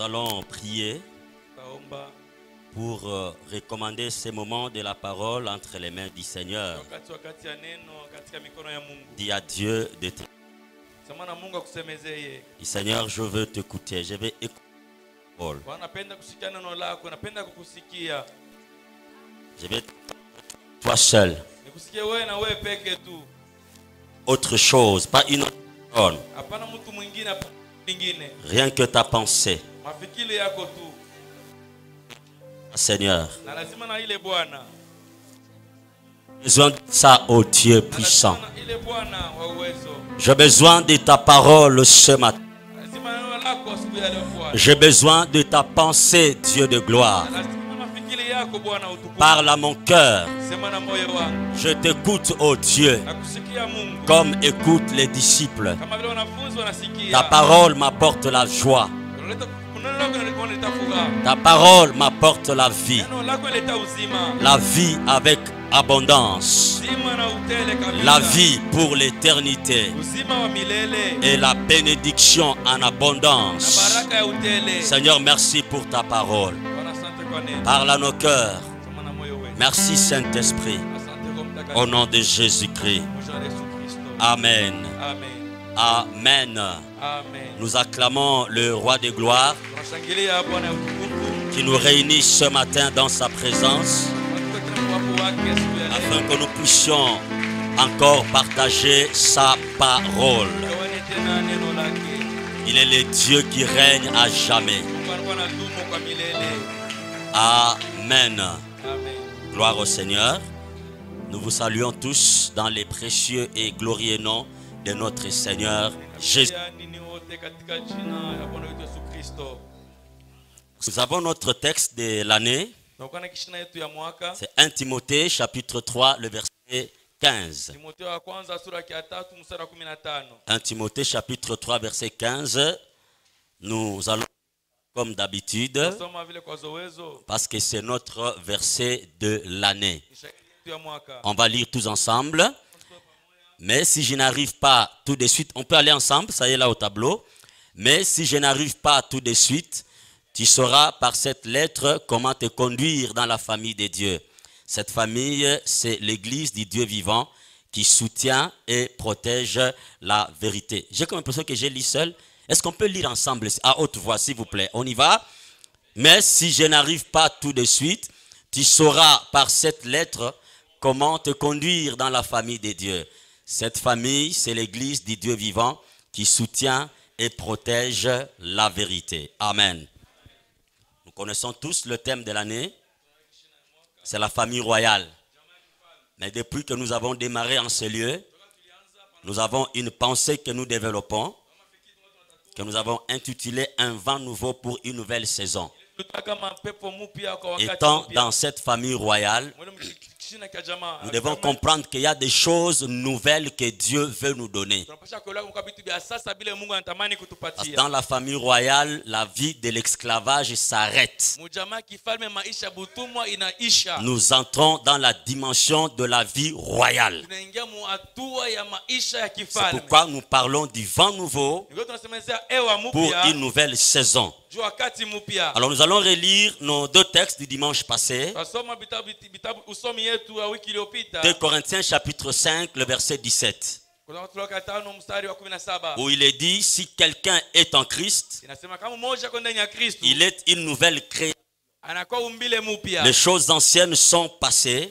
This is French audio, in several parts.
allons prier pour recommander ces moments de la parole entre les mains du Seigneur. Dis à Dieu de te... Dis, Seigneur, je veux t'écouter, je vais écouter ta parole. Je vais toi seul. Autre chose, pas une autre personne. Rien que ta pensée. Seigneur, j'ai besoin de ça, oh Dieu puissant. J'ai besoin de ta parole ce matin. J'ai besoin de ta pensée, Dieu de gloire. Parle à mon cœur. Je t'écoute, oh Dieu, comme écoutent les disciples. Ta parole m'apporte la joie. Ta parole m'apporte la vie. La vie avec abondance. La vie pour l'éternité. Et la bénédiction en abondance. Seigneur, merci pour ta parole. Parle à nos cœurs. Merci Saint-Esprit. Au nom de Jésus-Christ. Amen. Amen. Nous acclamons le roi de gloire qui nous réunit ce matin dans sa présence afin que nous puissions encore partager sa parole. Il est le Dieu qui règne à jamais. Amen. Gloire au Seigneur. Nous vous saluons tous dans les précieux et glorieux noms de notre Seigneur Jésus. Nous avons notre texte de l'année. C'est 1 Timothée chapitre 3, le verset 15. 1 Timothée chapitre 3, verset 15. Nous allons comme d'habitude, parce que c'est notre verset de l'année. On va lire tous ensemble. Mais si je n'arrive pas tout de suite, on peut aller ensemble, ça y est là au tableau. Mais si je n'arrive pas tout de suite, tu sauras par cette lettre comment te conduire dans la famille de Dieu. Cette famille, c'est l'église du Dieu vivant qui soutient et protège la vérité. J'ai comme l'impression que j'ai lu seul. Est-ce qu'on peut lire ensemble à haute voix, s'il vous plaît? On y va. Mais si je n'arrive pas tout de suite, tu sauras par cette lettre comment te conduire dans la famille de Dieu. Cette famille, c'est l'église du Dieu vivant qui soutient et protège la vérité. Amen. Nous connaissons tous le thème de l'année. C'est la famille royale. Mais depuis que nous avons démarré en ce lieu, nous avons une pensée que nous développons, que nous avons intitulée « Un vent nouveau pour une nouvelle saison ». Étant dans cette famille royale, nous devons comprendre qu'il y a des choses nouvelles que Dieu veut nous donner. Parce que dans la famille royale, la vie de l'esclavage s'arrête. Nous entrons dans la dimension de la vie royale. C'est pourquoi nous parlons du vent nouveau pour une nouvelle saison. Alors nous allons relire nos deux textes du dimanche passé. 2 Corinthiens chapitre 5, le verset 17. Où il est dit, si quelqu'un est en Christ, il est une nouvelle création. Les choses anciennes sont passées.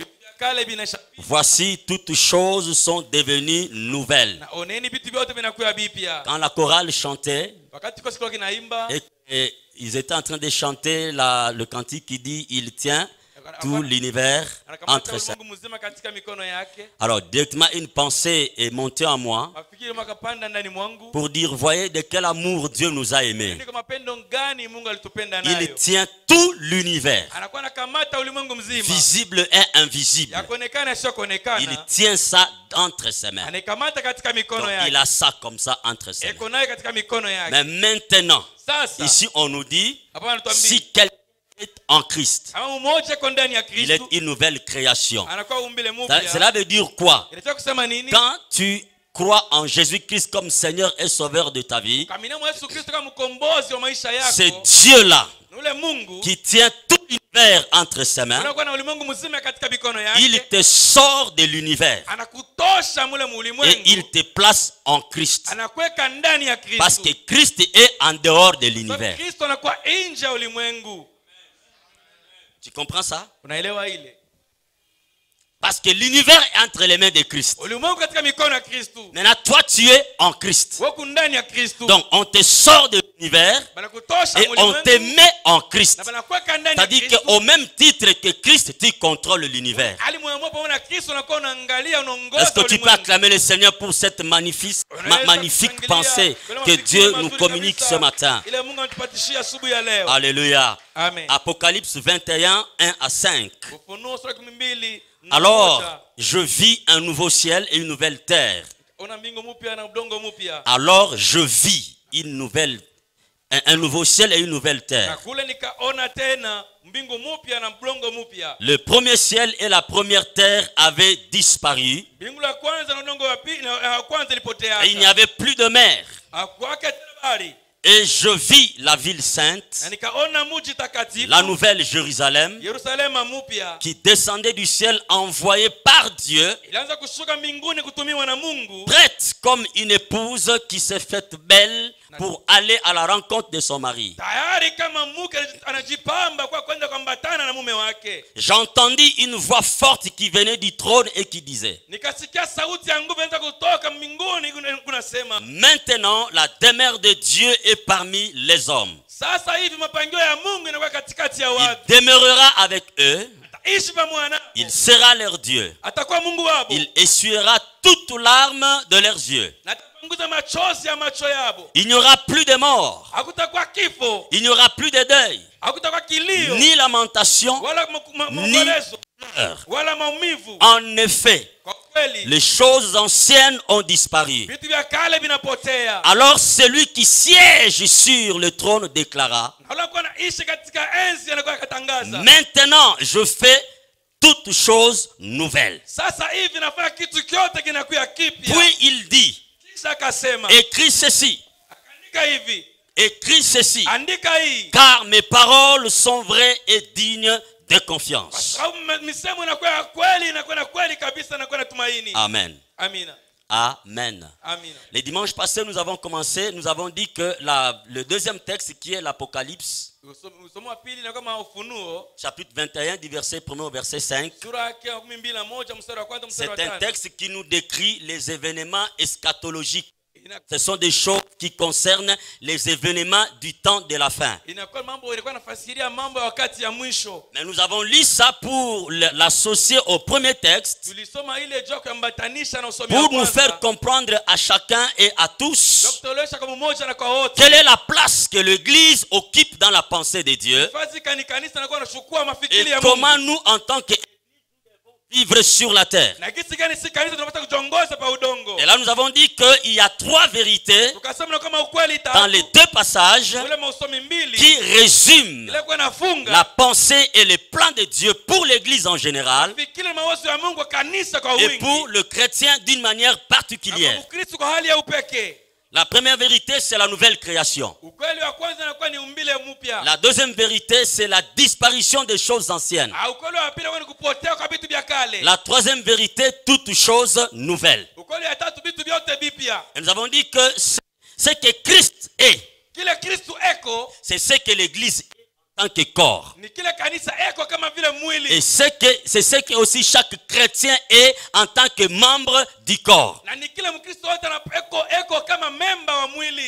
Voici, toutes choses sont devenues nouvelles. Quand la chorale chantait, et ils étaient en train de chanter le cantique qui dit, il tient tout l'univers entre ses mains. Alors directement une pensée est montée en moi pour dire, voyez de quel amour Dieu nous a aimés. Il tient tout l'univers, visible et invisible. Il tient ça entre ses mains. Donc, il a ça comme ça entre ses mains. Mais maintenant, ici on nous dit, si quelqu'un est en Christ, il est une nouvelle création. Cela veut dire quoi? Quand tu crois en Jésus-Christ comme Seigneur et Sauveur de ta vie, c'est Dieu-là qui tient tout l'univers entre ses mains. Il te sort de l'univers et il te place en Christ. Parce que Christ est en dehors de l'univers. Tu comprends ça? Parce que l'univers est entre les mains de Christ. Maintenant, toi, tu es en Christ. Donc, on te sort de l'univers et on te met en Christ. C'est-à-dire qu'au même titre que Christ, tu contrôles l'univers. Est-ce que tu peux acclamer le Seigneur pour cette magnifique pensée que Dieu nous communique ce matin? Alléluia. Apocalypse 21, 1 à 5. Alors, je vis un nouveau ciel et une nouvelle terre. Alors, je vis un nouveau ciel et une nouvelle terre. Le premier ciel et la première terre avaient disparu. Et il n'y avait plus de mer. Et je vis la ville sainte, la nouvelle Jérusalem, qui descendait du ciel envoyée par Dieu, prête comme une épouse qui s'est faite belle pour aller à la rencontre de son mari. J'entendis une voix forte qui venait du trône et qui disait: maintenant la demeure de Dieu est parmi les hommes. Il demeurera avec eux. Il sera leur Dieu. Il essuiera toute larme de leurs yeux. Il n'y aura plus de mort. Il n'y aura plus de deuil, ni lamentation, ni pleurs. En effet, les choses anciennes ont disparu. Alors celui qui siège sur le trône déclara: maintenant je fais toutes choses nouvelles. Puis il dit: écris ceci. Écris ceci, car mes paroles sont vraies et dignes de confiance. Amen. Amen. Les dimanches passés, nous avons commencé, nous avons dit que le deuxième texte qui est l'Apocalypse, chapitre 21, du verset 1 au verset 5, c'est un texte qui nous décrit les événements eschatologiques. Ce sont des choses qui concernent les événements du temps de la fin. Mais nous avons lu ça pour l'associer au premier texte, pour nous faire comprendre à chacun et à tous quelle est la place que l'Église occupe dans la pensée de Dieu et comment nous, en tant que vivre sur la terre. Et là nous avons dit qu'il y a trois vérités dans les deux passages qui résument la pensée et les plans de Dieu pour l'Église en général et pour le chrétien d'une manière particulière. La première vérité, c'est la nouvelle création. La deuxième vérité, c'est la disparition des choses anciennes. La troisième vérité, toutes choses nouvelles. Et nous avons dit que ce que Christ est, c'est ce que l'Église est en tant que corps. Et c'est ce que aussi chaque chrétien est en tant que membre du corps.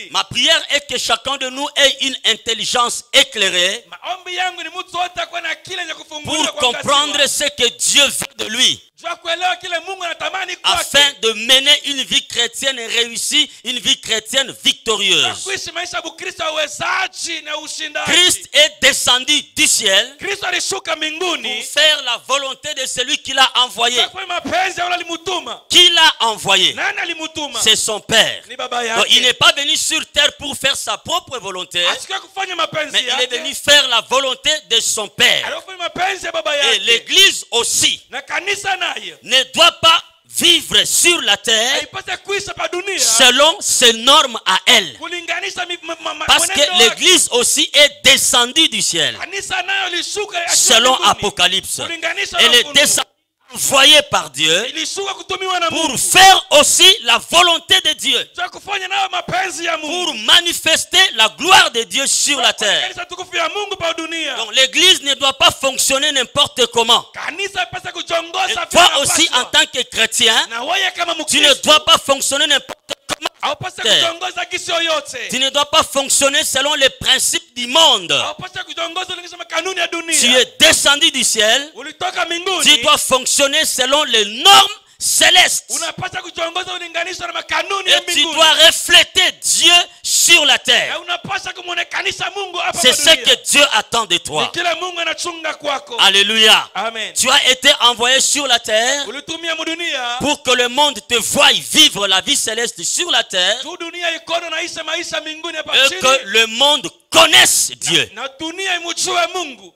Ma prière est que chacun de nous ait une intelligence éclairée pour comprendre ce que Dieu veut de lui, afin de mener une vie chrétienne réussie, une vie chrétienne victorieuse. Christ est descendu du ciel pour faire la volonté de celui qui l'a envoyé. Qui l'a envoyé? C'est son Père. Donc, il n'est pas venu sur terre pour faire sa propre volonté, mais il est venu faire la volonté de son Père. Et l'Église aussi ne doit pas vivre sur la terre selon ses normes à elle. Parce que l'église aussi est descendue du ciel. Selon Apocalypse. Elle est descendue, envoyée par Dieu pour faire aussi la volonté de Dieu. Pour manifester la gloire de Dieu sur la terre. Donc l'église ne doit pas fonctionner n'importe comment. Et toi aussi en tant que chrétien, tu ne dois pas fonctionner n'importe comment. Tu ne dois pas fonctionner selon les principes du monde. Tu es descendu du ciel. Tu dois fonctionner selon les normes célestes. Et tu dois refléter Dieu sur la terre. C'est ce que Dieu attend de toi. Alléluia. Amen. Tu as été envoyé sur la terre pour que le monde te voie vivre la vie céleste sur la terre et que le monde connaisse Dieu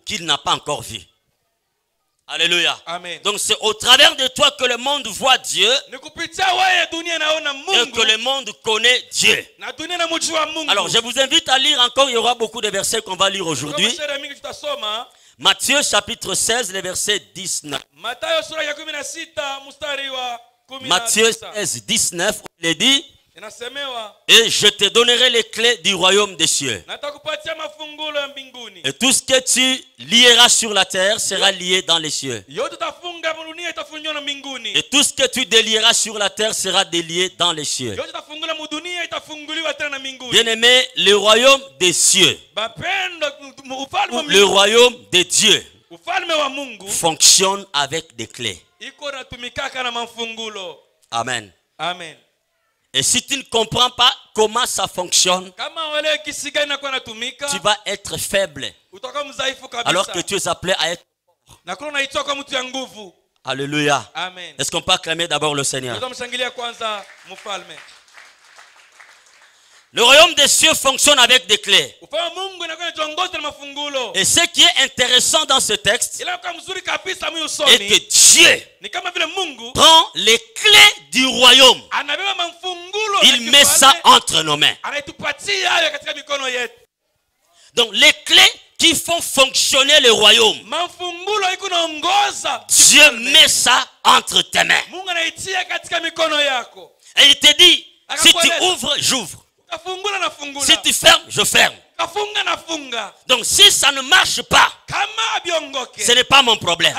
qu'il n'a pas encore vu. Alléluia. Amen. Donc c'est au travers de toi que le monde voit Dieu et que le monde connaît Dieu. Alors je vous invite à lire encore, il y aura beaucoup de versets qu'on va lire aujourd'hui. Matthieu chapitre 16, le verset 19. Matthieu 16, 19, il est dit: et je te donnerai les clés du royaume des cieux. Et tout ce que tu lieras sur la terre sera lié dans les cieux. Et tout ce que tu délieras sur la terre sera délié dans les cieux. Bien-aimé, le royaume des cieux, le royaume de Dieu, fonctionne avec des clés. Amen. Amen. Et si tu ne comprends pas comment ça fonctionne, tu vas être faible. Alors que tu es appelé à être fort. Alléluia. Est-ce qu'on peut acclamer d'abord le Seigneur? Le royaume des cieux fonctionne avec des clés. Et ce qui est intéressant dans ce texte est que Dieu prend les clés du royaume. Il met ça entre nos mains. Donc les clés qui font fonctionner le royaume, Dieu met ça entre tes mains. Et il te dit, si tu ouvres, j'ouvre. Si tu fermes, je ferme. Donc si ça ne marche pas, ce n'est pas mon problème,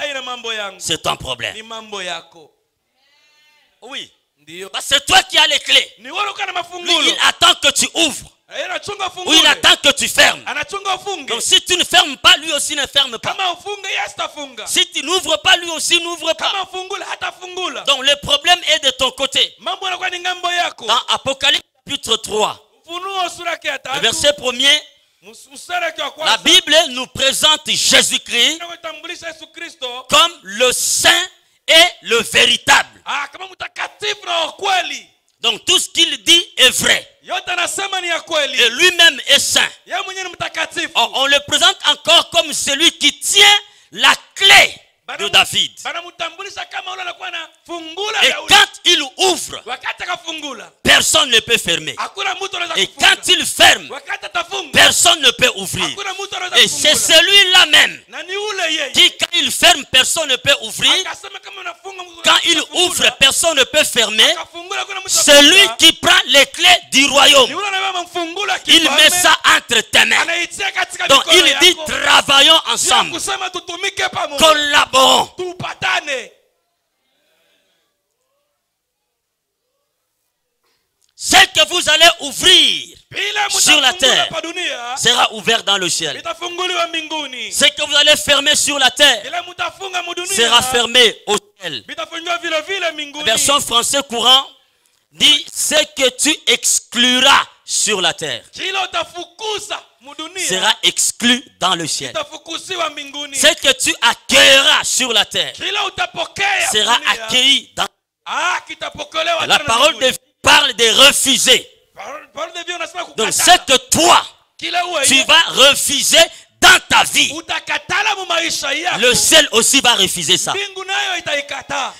c'est ton problème. Oui, c'est toi qui as les clés. Lui, il attend que tu ouvres, ou il attend que tu fermes. Donc si tu ne fermes pas, lui aussi ne ferme pas. Si tu n'ouvres pas, lui aussi n'ouvre pas. Donc le problème est de ton côté. Dans Apocalypse chapitre 3, le verset 1er, la Bible nous présente Jésus-Christ comme le saint et le véritable. Donc tout ce qu'il dit est vrai. Et lui-même est saint. On le présente encore comme celui qui tient la clé de David. Et quand il ouvre, personne ne peut fermer. Et quand il ferme, personne ne peut ouvrir. Et c'est celui-là même qui, quand il ferme, personne ne peut ouvrir. Quand il ouvre, personne ne peut fermer. Celui qui prend les clés du royaume, il met ça entre tes mains. Donc il dit, travaillons ensemble, collaborons. Ce que vous allez ouvrir sur la terre sera ouvert dans le ciel. Ce que vous allez fermer sur la terre sera fermé au ciel. La version français courant dit: ce que tu excluras sur la terre sera exclu dans le ciel. Ce que tu accueilleras sur la terre sera accueilli dans le ciel. La parole de vie parle de refuser. Donc ce que toi tu vas refuser dans dans ta vie, le ciel aussi va refuser ça.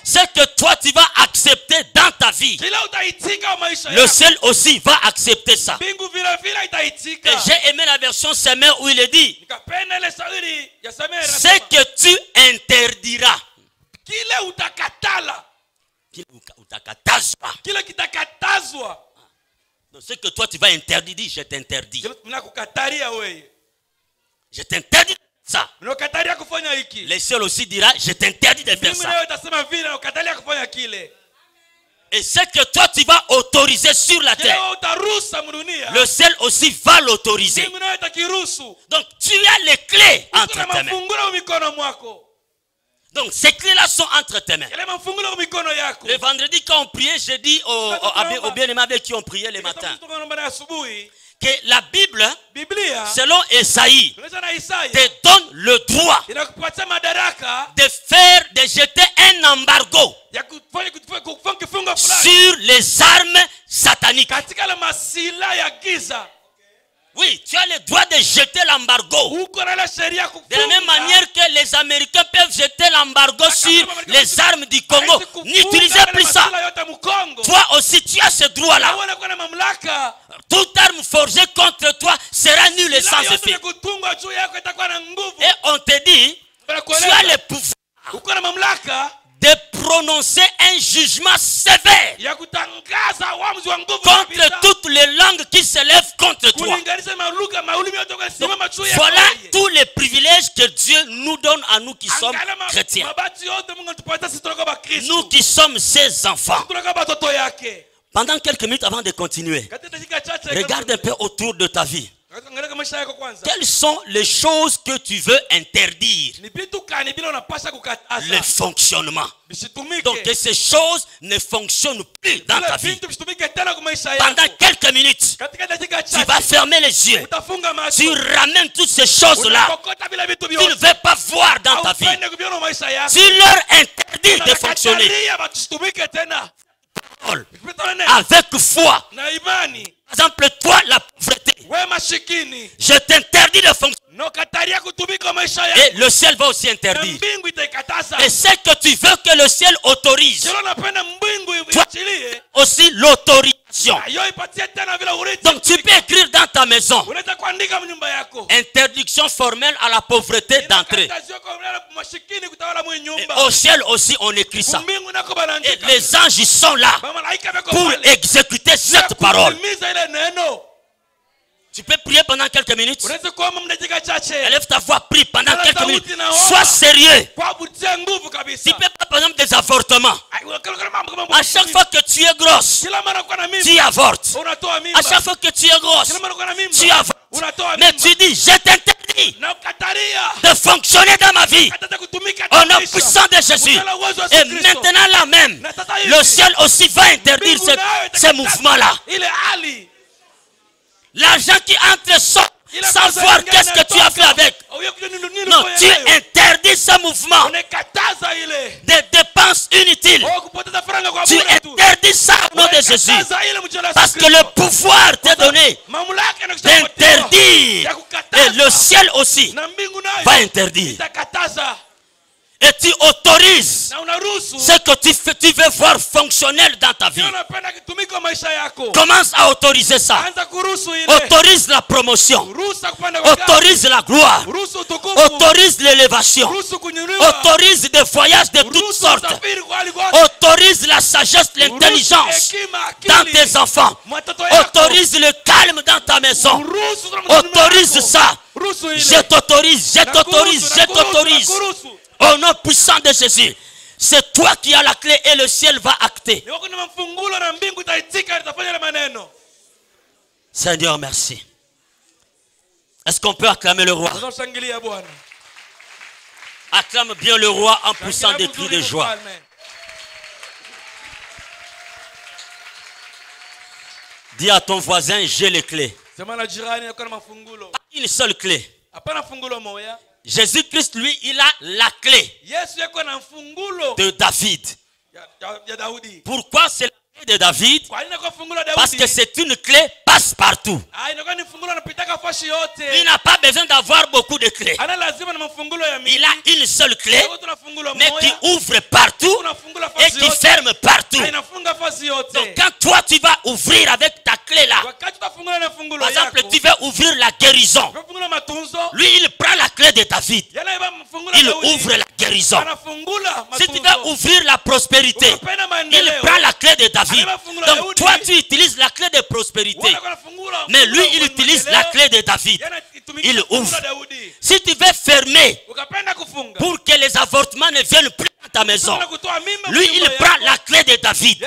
Ce que toi tu vas accepter dans ta vie, le ciel aussi va accepter ça. Et j'ai aimé la version Semeur où il est dit, ce que tu interdiras, donc ce que toi tu vas interdire, dis je t'interdis. Je t'interdis de faire ça. Le ciel aussi dira je t'interdis de faire ça. Et ce que toi tu vas autoriser sur la terre, le ciel aussi va l'autoriser. Donc tu as les clés entre tes mains. Donc ces clés-là sont entre tes mains. Le vendredi quand on priait, j'ai dit aux bien-aimés avec qui on priait le matin que la Bible, selon Esaïe, te donne le droit de jeter un embargo sur les armes sataniques. Oui, tu as le droit de jeter l'embargo. De la même manière que les Américains peuvent jeter l'embargo sur les armes du Congo. N'utilisez plus ça. Toi aussi, tu as ce droit-là. Toute arme forgée contre toi sera nulle et sans effet. Et on te dit, tu as le pouvoir de prononcer un jugement sévère contre toutes les langues qui se lèvent contre toi. Donc, voilà tous les privilèges que Dieu nous donne à nous qui sommes chrétiens. Nous qui sommes ses enfants. Pendant quelques minutes avant de continuer, regarde un peu autour de ta vie. Quelles sont les choses que tu veux interdire? Le fonctionnement. Donc que ces choses ne fonctionnent plus dans ta vie. Pendant quelques minutes, tu vas fermer les yeux. Tu ramènes toutes ces choses-là. Tu ne veux pas voir dans ta vie. Tu leur interdis de fonctionner. Avec foi. Par exemple, toi, la pauvreté, je t'interdis de fonctionner. Et le ciel va aussi interdire. Et ce que tu veux que le ciel autorise, toi aussi l'autorisation. Donc tu peux écrire dans ta maison, interdiction formelle à la pauvreté d'entrée. Et au ciel aussi on écrit ça. Et les anges sont là pour exécuter cette parole. Tu peux prier pendant quelques minutes. Élève ta voix, prie pendant quelques minutes. Sois sérieux. Tu peux pas, par exemple, des avortements. À chaque fois que tu es grosse, tu avortes. À chaque fois que tu es grosse, tu avortes. Mais tu dis, je t'interdis de fonctionner dans ma vie au nom puissant de Jésus. Et maintenant là même, le ciel aussi va interdire ce mouvement-là. L'argent qui entre sans voir qu'est-ce que tu as fait avec. Non, tu interdis ce mouvement des dépenses inutiles. Tu interdis ça au nom de Jésus. Parce que le pouvoir t'est donné d'interdire. Et le ciel aussi va interdire. Et tu autorises ce que tu veux voir fonctionnel dans ta vie. Commence à autoriser ça. Autorise la promotion. Autorise la gloire. Autorise l'élévation. Autorise des voyages de toutes sortes. Autorise la sagesse, l'intelligence dans tes enfants. Autorise le calme dans ta maison. Autorise ça. Je t'autorise, je t'autorise, je t'autorise. Au nom puissant de Jésus, c'est toi qui as la clé et le ciel va acter. Seigneur, merci. Est-ce qu'on peut acclamer le roi? Acclame bien le roi en poussant des cris de joie. Dis à ton voisin, j'ai les clés. Pas une seule clé. Jésus-Christ, lui, il a la clé de David. Pourquoi c'est la clé de David? Parce que c'est une clé passe-partout. Il n'a pas besoin d'avoir beaucoup de clés. Il a une seule clé, mais qui ouvre partout et qui ferme partout. Donc quand toi tu vas ouvrir avec ta clé là, par exemple tu veux ouvrir la guérison, lui il prend la clé de David, il ouvre la guérison. Si tu veux ouvrir la prospérité, il prend la clé de David. Donc toi tu utilises la clé de prospérité, mais lui il utilise la clé de David, il ouvre. Si tu veux fermer pour que les avortements ne viennent plus dans ta maison, lui il prend la clé de David,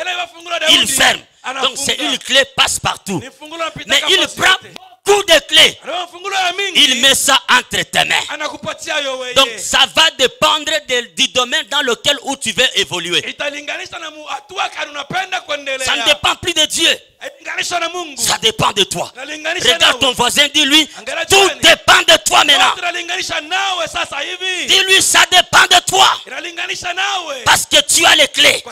il ferme. Donc c'est une clé passe-partout. Mais il prend beaucoup de clés, il met ça entre tes mains. Donc ça va dépendre du domaine dans lequel où tu veux évoluer. Ça ne dépend plus de Dieu, ça dépend de toi. Regarde ton voisin, dis-lui, tout dépend de toi maintenant. Dis-lui, ça dépend de toi, parce que tu as les clés.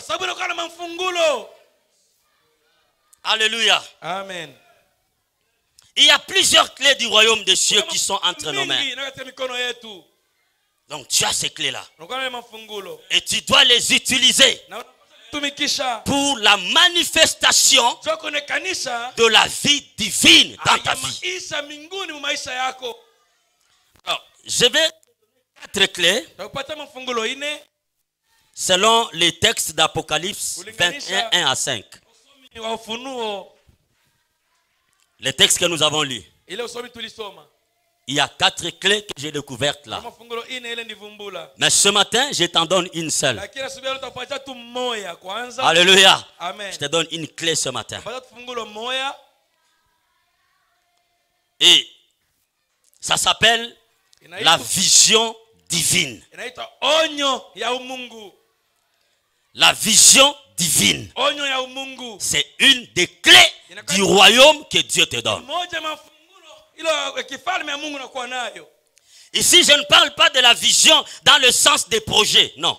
Alléluia. Amen. Il y a plusieurs clés du royaume des cieux qui sont entre nos mains. Donc tu as ces clés-là. Et tu dois les utiliser pour la manifestation de la vie divine dans ta vie. Alors, je vais 4 clés selon les textes d'Apocalypse 21, 1 à 5. Les textes que nous avons lus. Il y a 4 clés que j'ai découvertes là. Mais ce matin, je t'en donne une seule. Alléluia. Je te donne une clé ce matin. Et ça s'appelle la vision divine. La vision divine. C'est une des clés du royaume que Dieu te donne. Ici, je ne parle pas de la vision dans le sens des projets, non.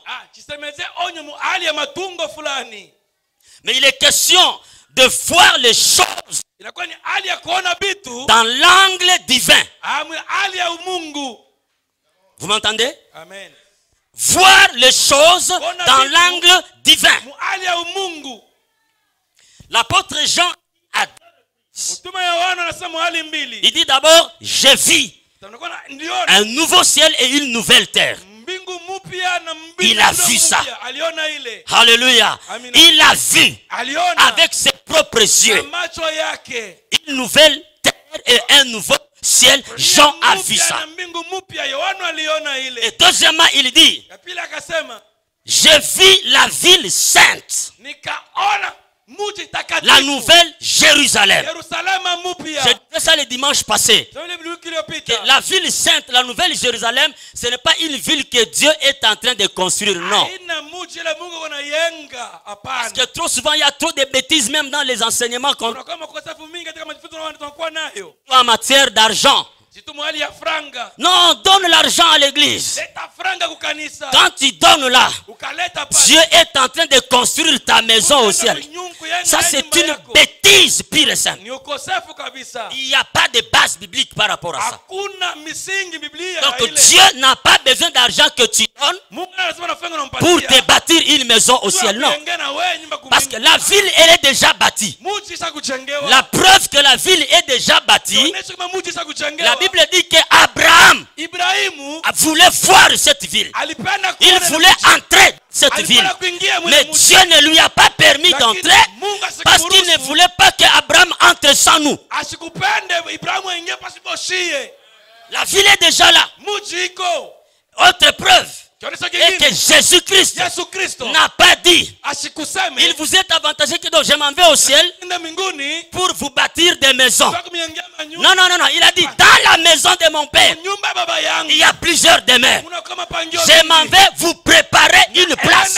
Mais il est question de voir les choses dans l'angle divin. Vous m'entendez? Amen. Voir les choses dans l'angle divin. L'apôtre Jean a il dit d'abord, je vis un nouveau ciel et une nouvelle terre. Il a vu ça. Alléluia. Il a vu avec ses propres yeux une nouvelle terre et un nouveau ciel. Jean a vu ça. Et deuxièmement, il dit, je vis la ville sainte, la nouvelle Jérusalem. J'ai dit ça le dimanche passé. Que la ville sainte, la nouvelle Jérusalem, ce n'est pas une ville que Dieu est en train de construire, non. Parce que trop souvent, il y a trop de bêtises même dans les enseignements en matière d'argent. Non, donne l'argent à l'église. Quand tu donnes là, Dieu est en train de construire ta maison au ciel. Ça, c'est une bêtise pire et simple. Il n'y a pas de base biblique par rapport à ça. Donc Dieu n'a pas besoin d'argent que tu donnes pour te bâtir une maison au ciel. Non. Parce que la ville, elle est déjà bâtie. La preuve que la ville est déjà bâtie, la Bible dit qu'Abraham voulait voir cette ville. Il voulait entrer dans cette ville. Mais Dieu ne lui a pas permis d'entrer parce qu'il ne voulait pas qu'Abraham entre sans nous. La ville est déjà là. Autre preuve est que Jésus-Christ n'a pas dit, il vous est avantagé que donc je m'en vais au ciel pour vous bâtir des maisons. Non, non, non, non. Il a dit, dans la maison de mon père, il y a plusieurs demeures. Je m'en vais vous préparer une place.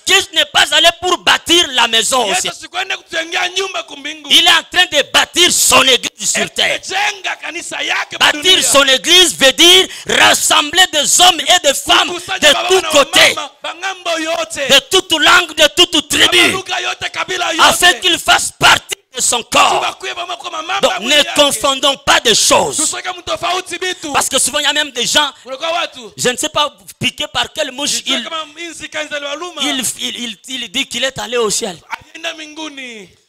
Christ n'est pas allé pour bâtir la maison au ciel. Il est en train de bâtir son église sur terre. Bâtir son église veut dire rassembler des hommes et des femmes de tous côtés, de toute langue, de toute tribu, afin qu'ils fassent partie de son corps. Donc ne confondons pas de choses. Parce que souvent il y a même des gens, je ne sais pas piqué par quelle mouche, il dit qu'il est allé au ciel.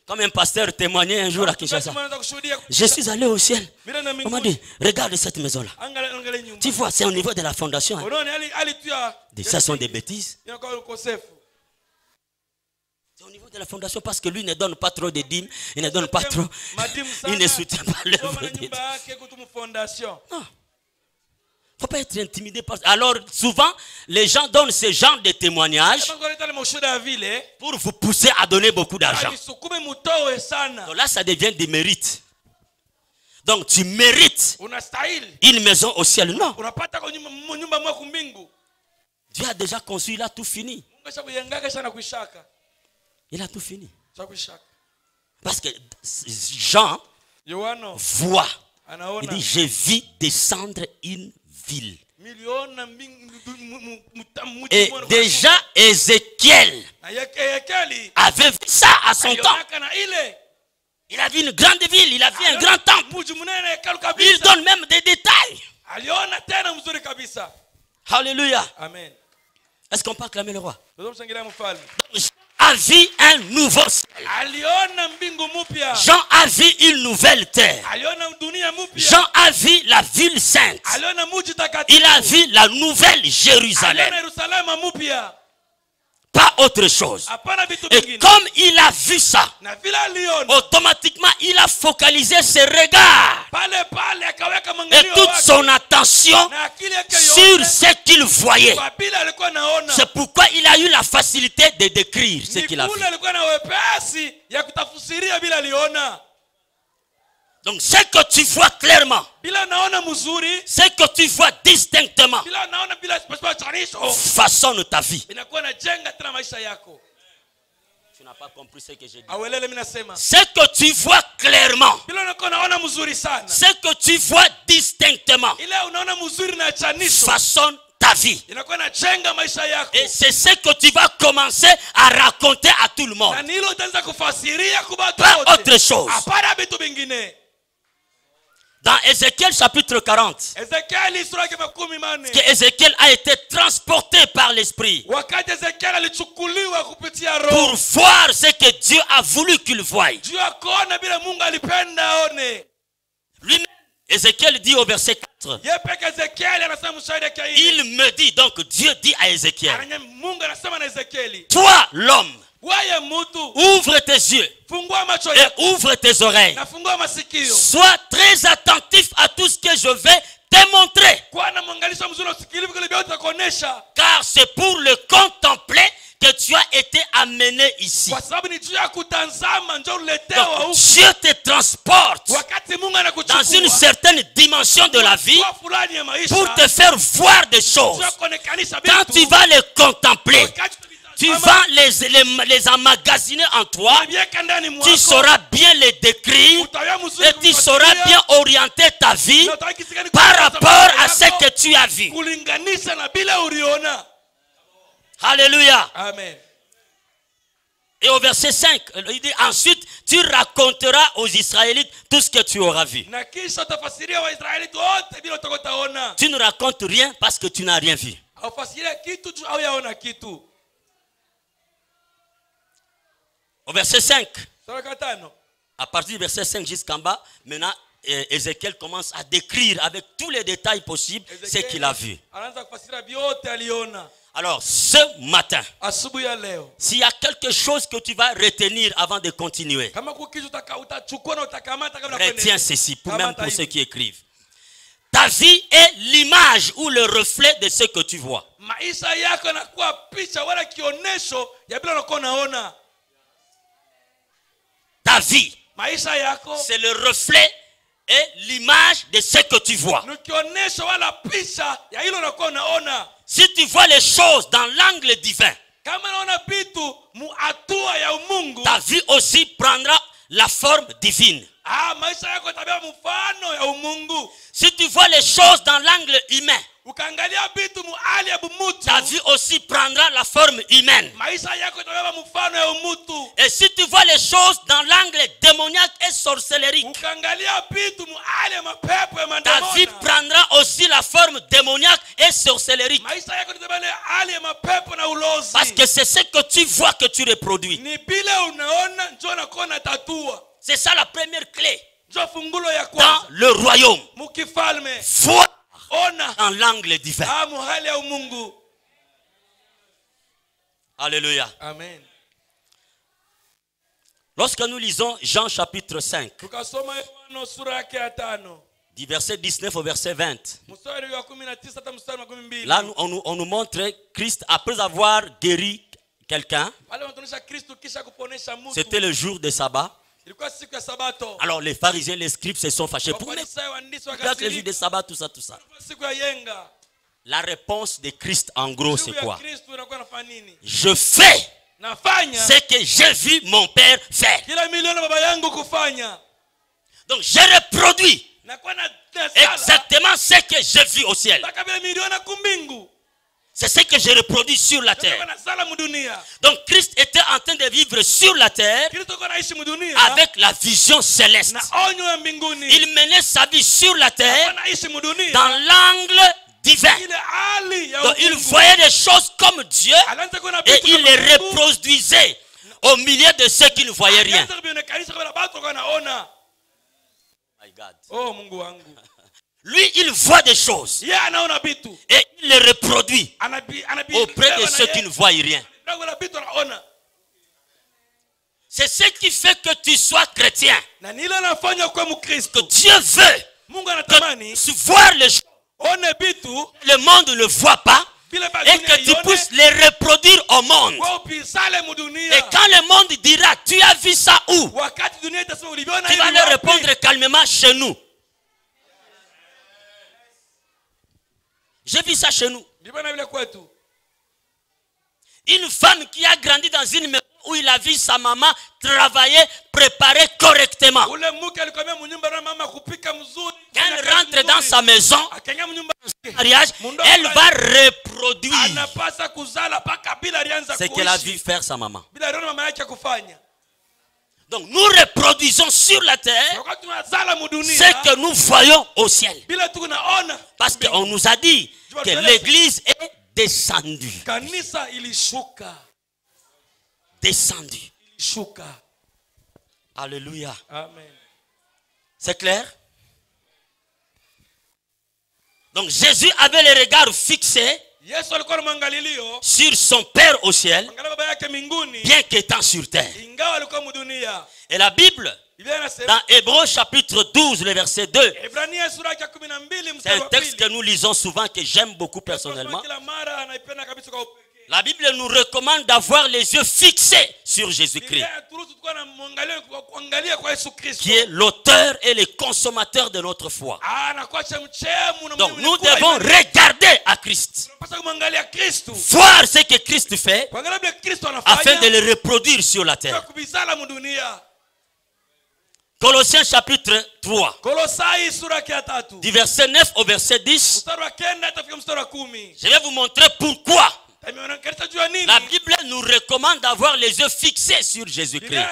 Comme un pasteur témoignait un jour à Kinshasa. Je suis allé au ciel. On m'a dit, regarde cette maison-là. Tu vois, c'est au niveau de la fondation. Hein. Ça sont des bêtises. C'est au niveau de la fondation parce que lui ne donne pas trop de dîmes. Il ne donne pas trop. Il ne soutient pas l'œuvre de Dieu. Non. Il ne faut pas être intimidé. Alors souvent, les gens donnent ce genre de témoignages pour vous pousser à donner beaucoup d'argent. Donc là, ça devient des mérites. Donc tu mérites une maison au ciel. Non. Dieu a déjà conçu, il a tout fini. Il a tout fini. Parce que Jean voit. Il dit, j'ai vu descendre une ville. Et déjà Ézéchiel avait vu ça à son temps. Il a vu une grande ville, il a vu un grand temple. Il donne même des détails. Alléluia. Est-ce qu'on peut acclamer le roi? A vu un nouveau ciel. Jean a vu une nouvelle terre. Jean a vu la ville sainte. Il a vu la nouvelle Jérusalem. Pas autre chose. Et comme il a vu ça, automatiquement il a focalisé ses regards et toute son attention sur ce qu'il voyait. C'est pourquoi il a eu la facilité de décrire ce qu'il a vu. Donc ce que tu vois clairement, ce que tu vois distinctement, façonne ta vie. Tu n'as pas compris ce que j'ai dit. Ce que tu vois clairement, ce que tu vois distinctement, façonne ta vie. Et c'est ce que tu vas commencer à raconter à tout le monde. Pas autre chose. Dans Ézéchiel chapitre 40, que Ézéchiel a été transporté par l'esprit pour voir ce que Dieu a voulu qu'il voie. Lui-même, Ézéchiel dit au verset 4, il me dit, donc Dieu dit à Ézéchiel, toi l'homme, ouvre tes yeux et ouvre tes oreilles. Sois très attentif à tout ce que je vais te montrer. Car c'est pour le contempler que tu as été amené ici. Donc, Dieu te transporte dans une certaine dimension de la vie pour te faire voir des choses. Quand tu vas les contempler, tu vas les emmagasiner en toi. Tu sauras bien les décrire et tu sauras bien orienter ta vie par rapport à ce que tu as vu. Alléluia. Amen. Et au verset 5, il dit ensuite tu raconteras aux Israélites tout ce que tu auras vu. Tu ne racontes rien parce que tu n'as rien vu. Au verset 5, à partir du verset 5 jusqu'en bas, maintenant Ézéchiel commence à décrire avec tous les détails possibles ce qu'il a vu. Alors ce matin, s'il y a quelque chose que tu vas retenir avant de continuer, retiens ceci, même pour ceux qui écrivent. Ta vie est l'image ou le reflet de ce que tu vois. Ta vie, c'est le reflet et l'image de ce que tu vois. Si tu vois les choses dans l'angle divin, ta vie aussi prendra la forme divine. Si tu vois les choses dans l'angle humain, ta vie aussi prendra la forme humaine. Et si tu vois les choses dans l'angle démoniaque et sorcellerique, ta vie prendra aussi la forme démoniaque et sorcellerique. Parce que c'est ce que tu vois que tu reproduis. C'est ça la première clé dans le royaume. Foi dans l'angle divin. Alléluia. Amen. Lorsque nous lisons Jean chapitre 5, du verset 19 au verset 20, là on nous montre Christ après avoir guéri quelqu'un. C'était le jour de sabbat. Alors les pharisiens, les scribes se sont fâchés. Pour le jour de sabbat, tout ça. La réponse de Christ en gros c'est quoi? Je fais ce que j'ai vu mon Père faire. Donc je reproduis exactement ce que j'ai vu au ciel. C'est ce que je reproduis sur la terre. Donc Christ était en train de vivre sur la terre avec la vision céleste. Il menait sa vie sur la terre dans l'angle divin. Donc il voyait des choses comme Dieu et il les reproduisait au milieu de ceux qui ne voyaient rien. Oh Mungu wangu. Lui, il voit des choses et il les reproduit auprès de ceux qui ne voient rien. C'est ce qui fait que tu sois chrétien. Que Dieu veut que tu vois les choses. Le monde ne le voit pas et que tu puisses les reproduire au monde. Et quand le monde dira, tu as vu ça où? Tu vas leur répondre calmement, chez nous. J'ai vu ça chez nous. Une femme qui a grandi dans une maison où il a vu sa maman travailler, préparer correctement. Quand elle rentre dans sa maison, mariage, elle va reproduire ce qu'elle a vu faire sa maman. Donc nous reproduisons sur la terre ce que nous voyons au ciel. Parce qu'on nous a dit que l'église est descendue. Descendue. Alléluia. Amen. C'est clair? Donc Jésus avait le regard fixé sur son Père au ciel, bien qu'étant sur terre. Et la Bible, dans Hébreux chapitre 12, le verset 2, c'est un texte que nous lisons souvent, que j'aime beaucoup personnellement. La Bible nous recommande d'avoir les yeux fixés sur Jésus-Christ, qui est l'auteur et le consommateur de notre foi. Donc nous devons regarder à Christ, voir ce que Christ fait, afin de le reproduire sur la terre. Colossiens chapitre 3, du verset 9 au verset 10, je vais vous montrer pourquoi la Bible nous recommande d'avoir les yeux fixés sur Jésus-Christ.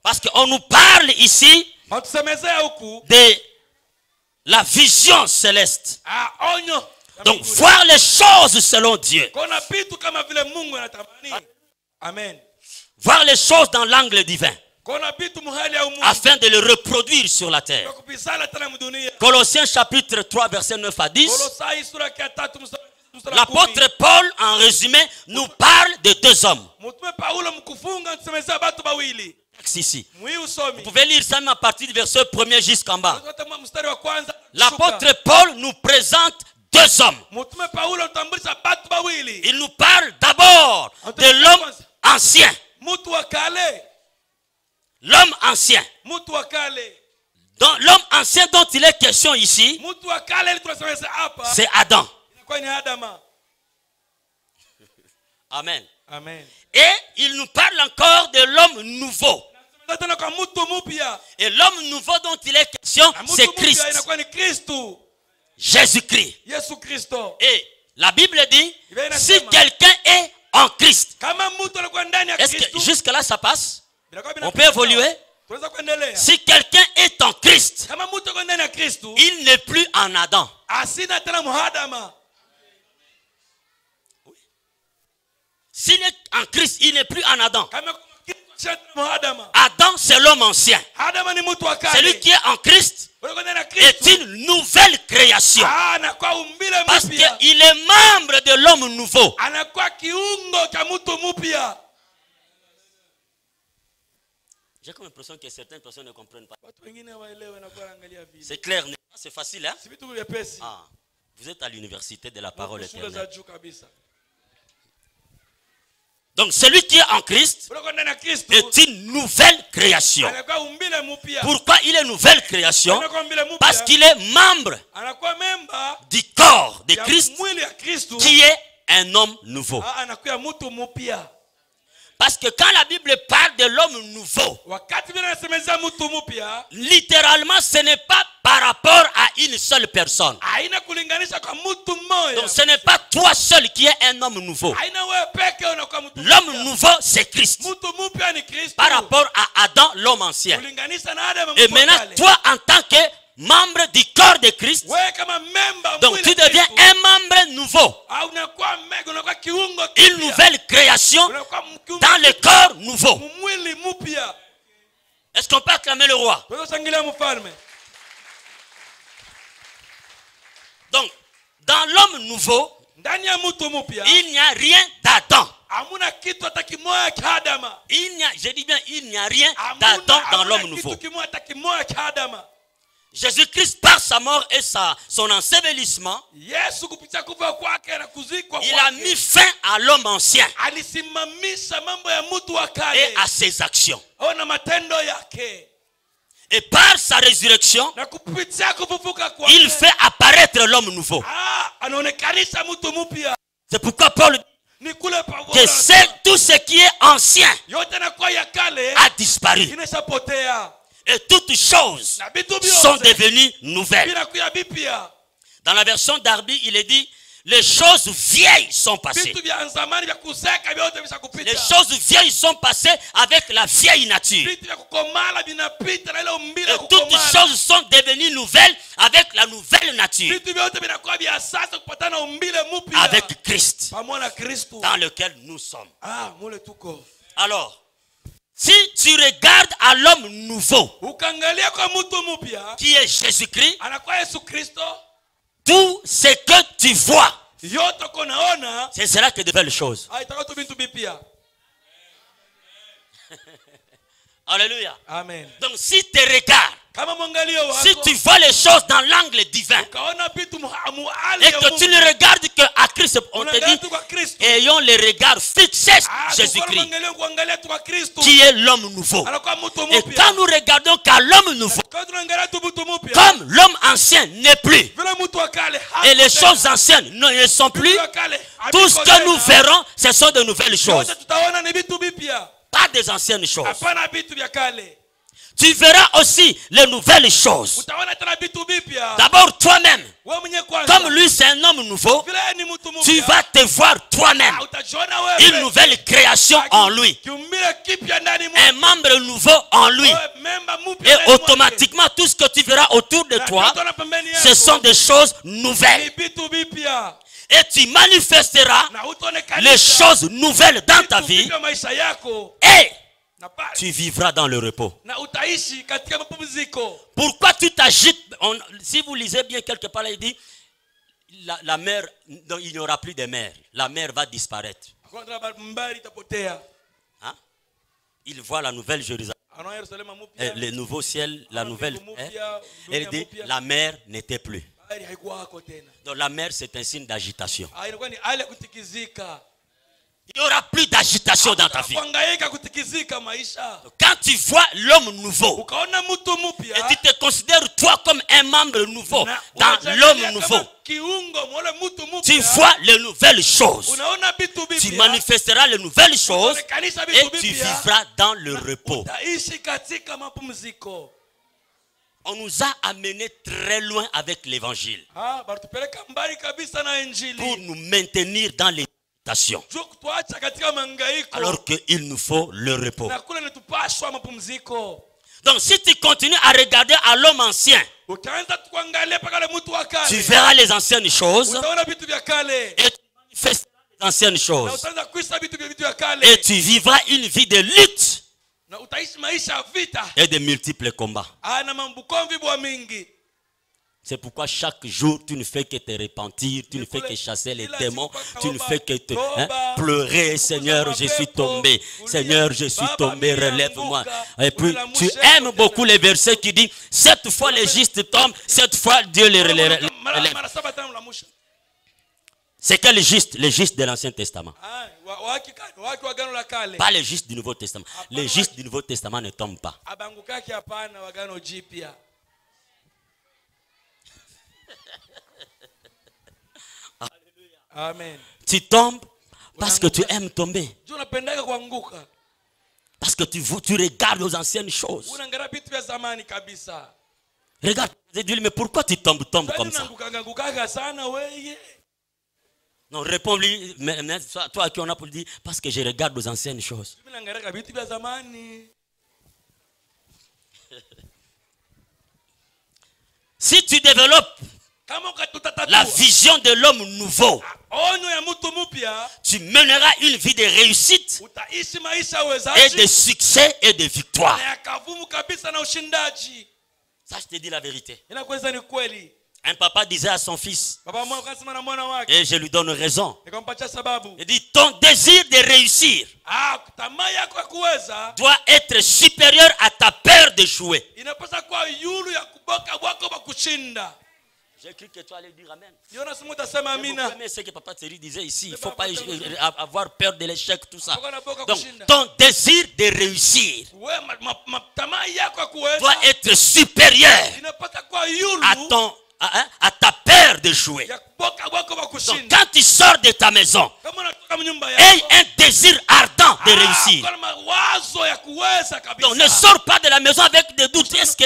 Parce qu'on nous parle ici de la vision céleste. Donc voir les choses selon Dieu. Amen. Voir les choses dans l'angle divin, afin de le reproduire sur la terre. Colossiens chapitre 3 verset 9 à 10. L'apôtre Paul, en résumé, nous parle de deux hommes. Ici. Vous pouvez lire ça même à partir du verset 1er jusqu'en bas. L'apôtre Paul nous présente deux hommes. Il nous parle d'abord de l'homme ancien. L'homme ancien. L'homme ancien dont il est question ici, c'est Adam. Amen. Amen. Et il nous parle encore de l'homme nouveau. Et l'homme nouveau dont il est question, c'est Christ. Jésus-Christ. Et la Bible dit, si quelqu'un est en Christ, est-ce que jusque-là ça passe? On peut évoluer? Si quelqu'un est en Christ, il n'est plus en Adam. Oui. S'il est en Christ, il n'est plus en Adam. Adam, c'est l'homme ancien. Celui qui est en Christ est une nouvelle création. Parce qu'il est membre de l'homme nouveau. J'ai comme l'impression que certaines personnes ne comprennent pas. C'est clair, c'est facile, hein? Ah, vous êtes à l'université de la parole éternelle. Donc celui qui est en Christ est une nouvelle création. Pourquoi il est une nouvelle création? Parce qu'il est membre du corps de Christ qui est un homme nouveau. Parce que quand la Bible parle de l'homme nouveau, littéralement ce n'est pas par rapport à une seule personne. Donc ce n'est pas toi seul qui es un homme nouveau. L'homme nouveau c'est Christ. Par rapport à Adam, l'homme ancien. Et maintenant toi en tant que membre du corps de Christ, donc tu deviens un membre nouveau, une nouvelle création dans le corps nouveau. Est-ce qu'on peut acclamer le roi? Donc dans l'homme nouveau, il n'y a rien d'Adam. Je dis bien, il n'y a rien d'Adam dans l'homme nouveau. Jésus-Christ, par sa mort et son ensevelissement, il a mis fin à l'homme ancien et à ses actions. Et par sa résurrection, il fait apparaître l'homme nouveau. C'est pourquoi Paul dit que tout ce qui est ancien a disparu. Et toutes choses sont devenues nouvelles. Dans la version d'Arby, il est dit, les choses vieilles sont passées. Les choses vieilles sont passées avec la vieille nature. Et toutes choses sont devenues nouvelles avec la nouvelle nature. Avec Christ, dans lequel nous sommes. Alors, si tu regardes à l'homme nouveau, qui est Jésus-Christ, tout ce que tu vois, c'est cela que de belles choses. Alléluia. Amen. Donc si tu regardes, si tu vois les choses dans l'angle divin, et que tu ne regardes qu'à Christ, on te dit, ayons les regards fixés sur Jésus-Christ, qui est l'homme nouveau. Et quand nous regardons qu'à l'homme nouveau, comme l'homme ancien n'est plus, et les choses anciennes ne sont plus, tout ce que nous verrons, ce sont de nouvelles choses. Pas des anciennes choses. Tu verras aussi les nouvelles choses. D'abord toi-même. Comme lui c'est un homme nouveau, tu vas te voir toi-même une nouvelle création en lui. Un membre nouveau en lui. Et automatiquement tout ce que tu verras autour de toi, ce sont des choses nouvelles. Et tu manifesteras les choses nouvelles dans ta vie. Et tu vivras dans le repos. Pourquoi tu t'agites? Si vous lisez bien quelque part, il dit la mer, donc il n'y aura plus de mer. La mer va disparaître. Hein? Il voit la nouvelle Jérusalem, le nouveau ciel, la nouvelle terre. Et il dit la mer n'était plus. Donc la mer c'est un signe d'agitation. Il n'y aura plus d'agitation dans ta vie. Quand tu vois l'homme nouveau, et tu te considères toi comme un membre nouveau dans l'homme nouveau, tu vois les nouvelles choses. Tu manifesteras les nouvelles choses et tu vivras dans le repos. On nous a amenés très loin avec l'évangile pour nous maintenir dans les tentations, alors qu'il nous faut le repos. Donc si tu continues à regarder à l'homme ancien, tu verras les anciennes choses et tu manifesteras les anciennes choses et tu vivras une vie de lutte et de multiples combats. C'est pourquoi chaque jour, tu ne fais que te repentir, tu ne fais que chasser les démons, tu ne fais que te pleurer. Seigneur, je suis tombé. Seigneur, je suis tombé, relève-moi. Et puis, tu aimes beaucoup les versets qui disent, cette fois les justes tombent, cette fois Dieu les relève. C'est quel juste? Les justes de l'Ancien Testament. Pas les justes du Nouveau Testament. Les justes du Nouveau Testament ne tombent pas. Amen. Tu tombes parce que tu aimes tomber. Parce que tu regardes aux anciennes choses. Regarde, mais pourquoi tu tombes comme ça? Non, réponds-lui, toi qui en as pour dire, parce que je regarde aux anciennes choses. Si tu développes la vision de l'homme nouveau, tu mèneras une vie de réussite et de succès et de victoire. Ça, je te dis la vérité. Un papa disait à son fils, et je lui donne raison, il dit, ton désir de réussir doit être supérieur à ta peur d'échouer. J'ai cru que tu allais dire amen. Mais ce que papa Thierry disait ici, il ne faut pas avoir peur de l'échec, tout ça. Donc, ton désir de réussir doit être supérieur à ta peur de jouer. Donc, quand tu sors de ta maison, aie un désir ardent de réussir. Donc, ne sors pas de la maison avec des doutes. Est-ce que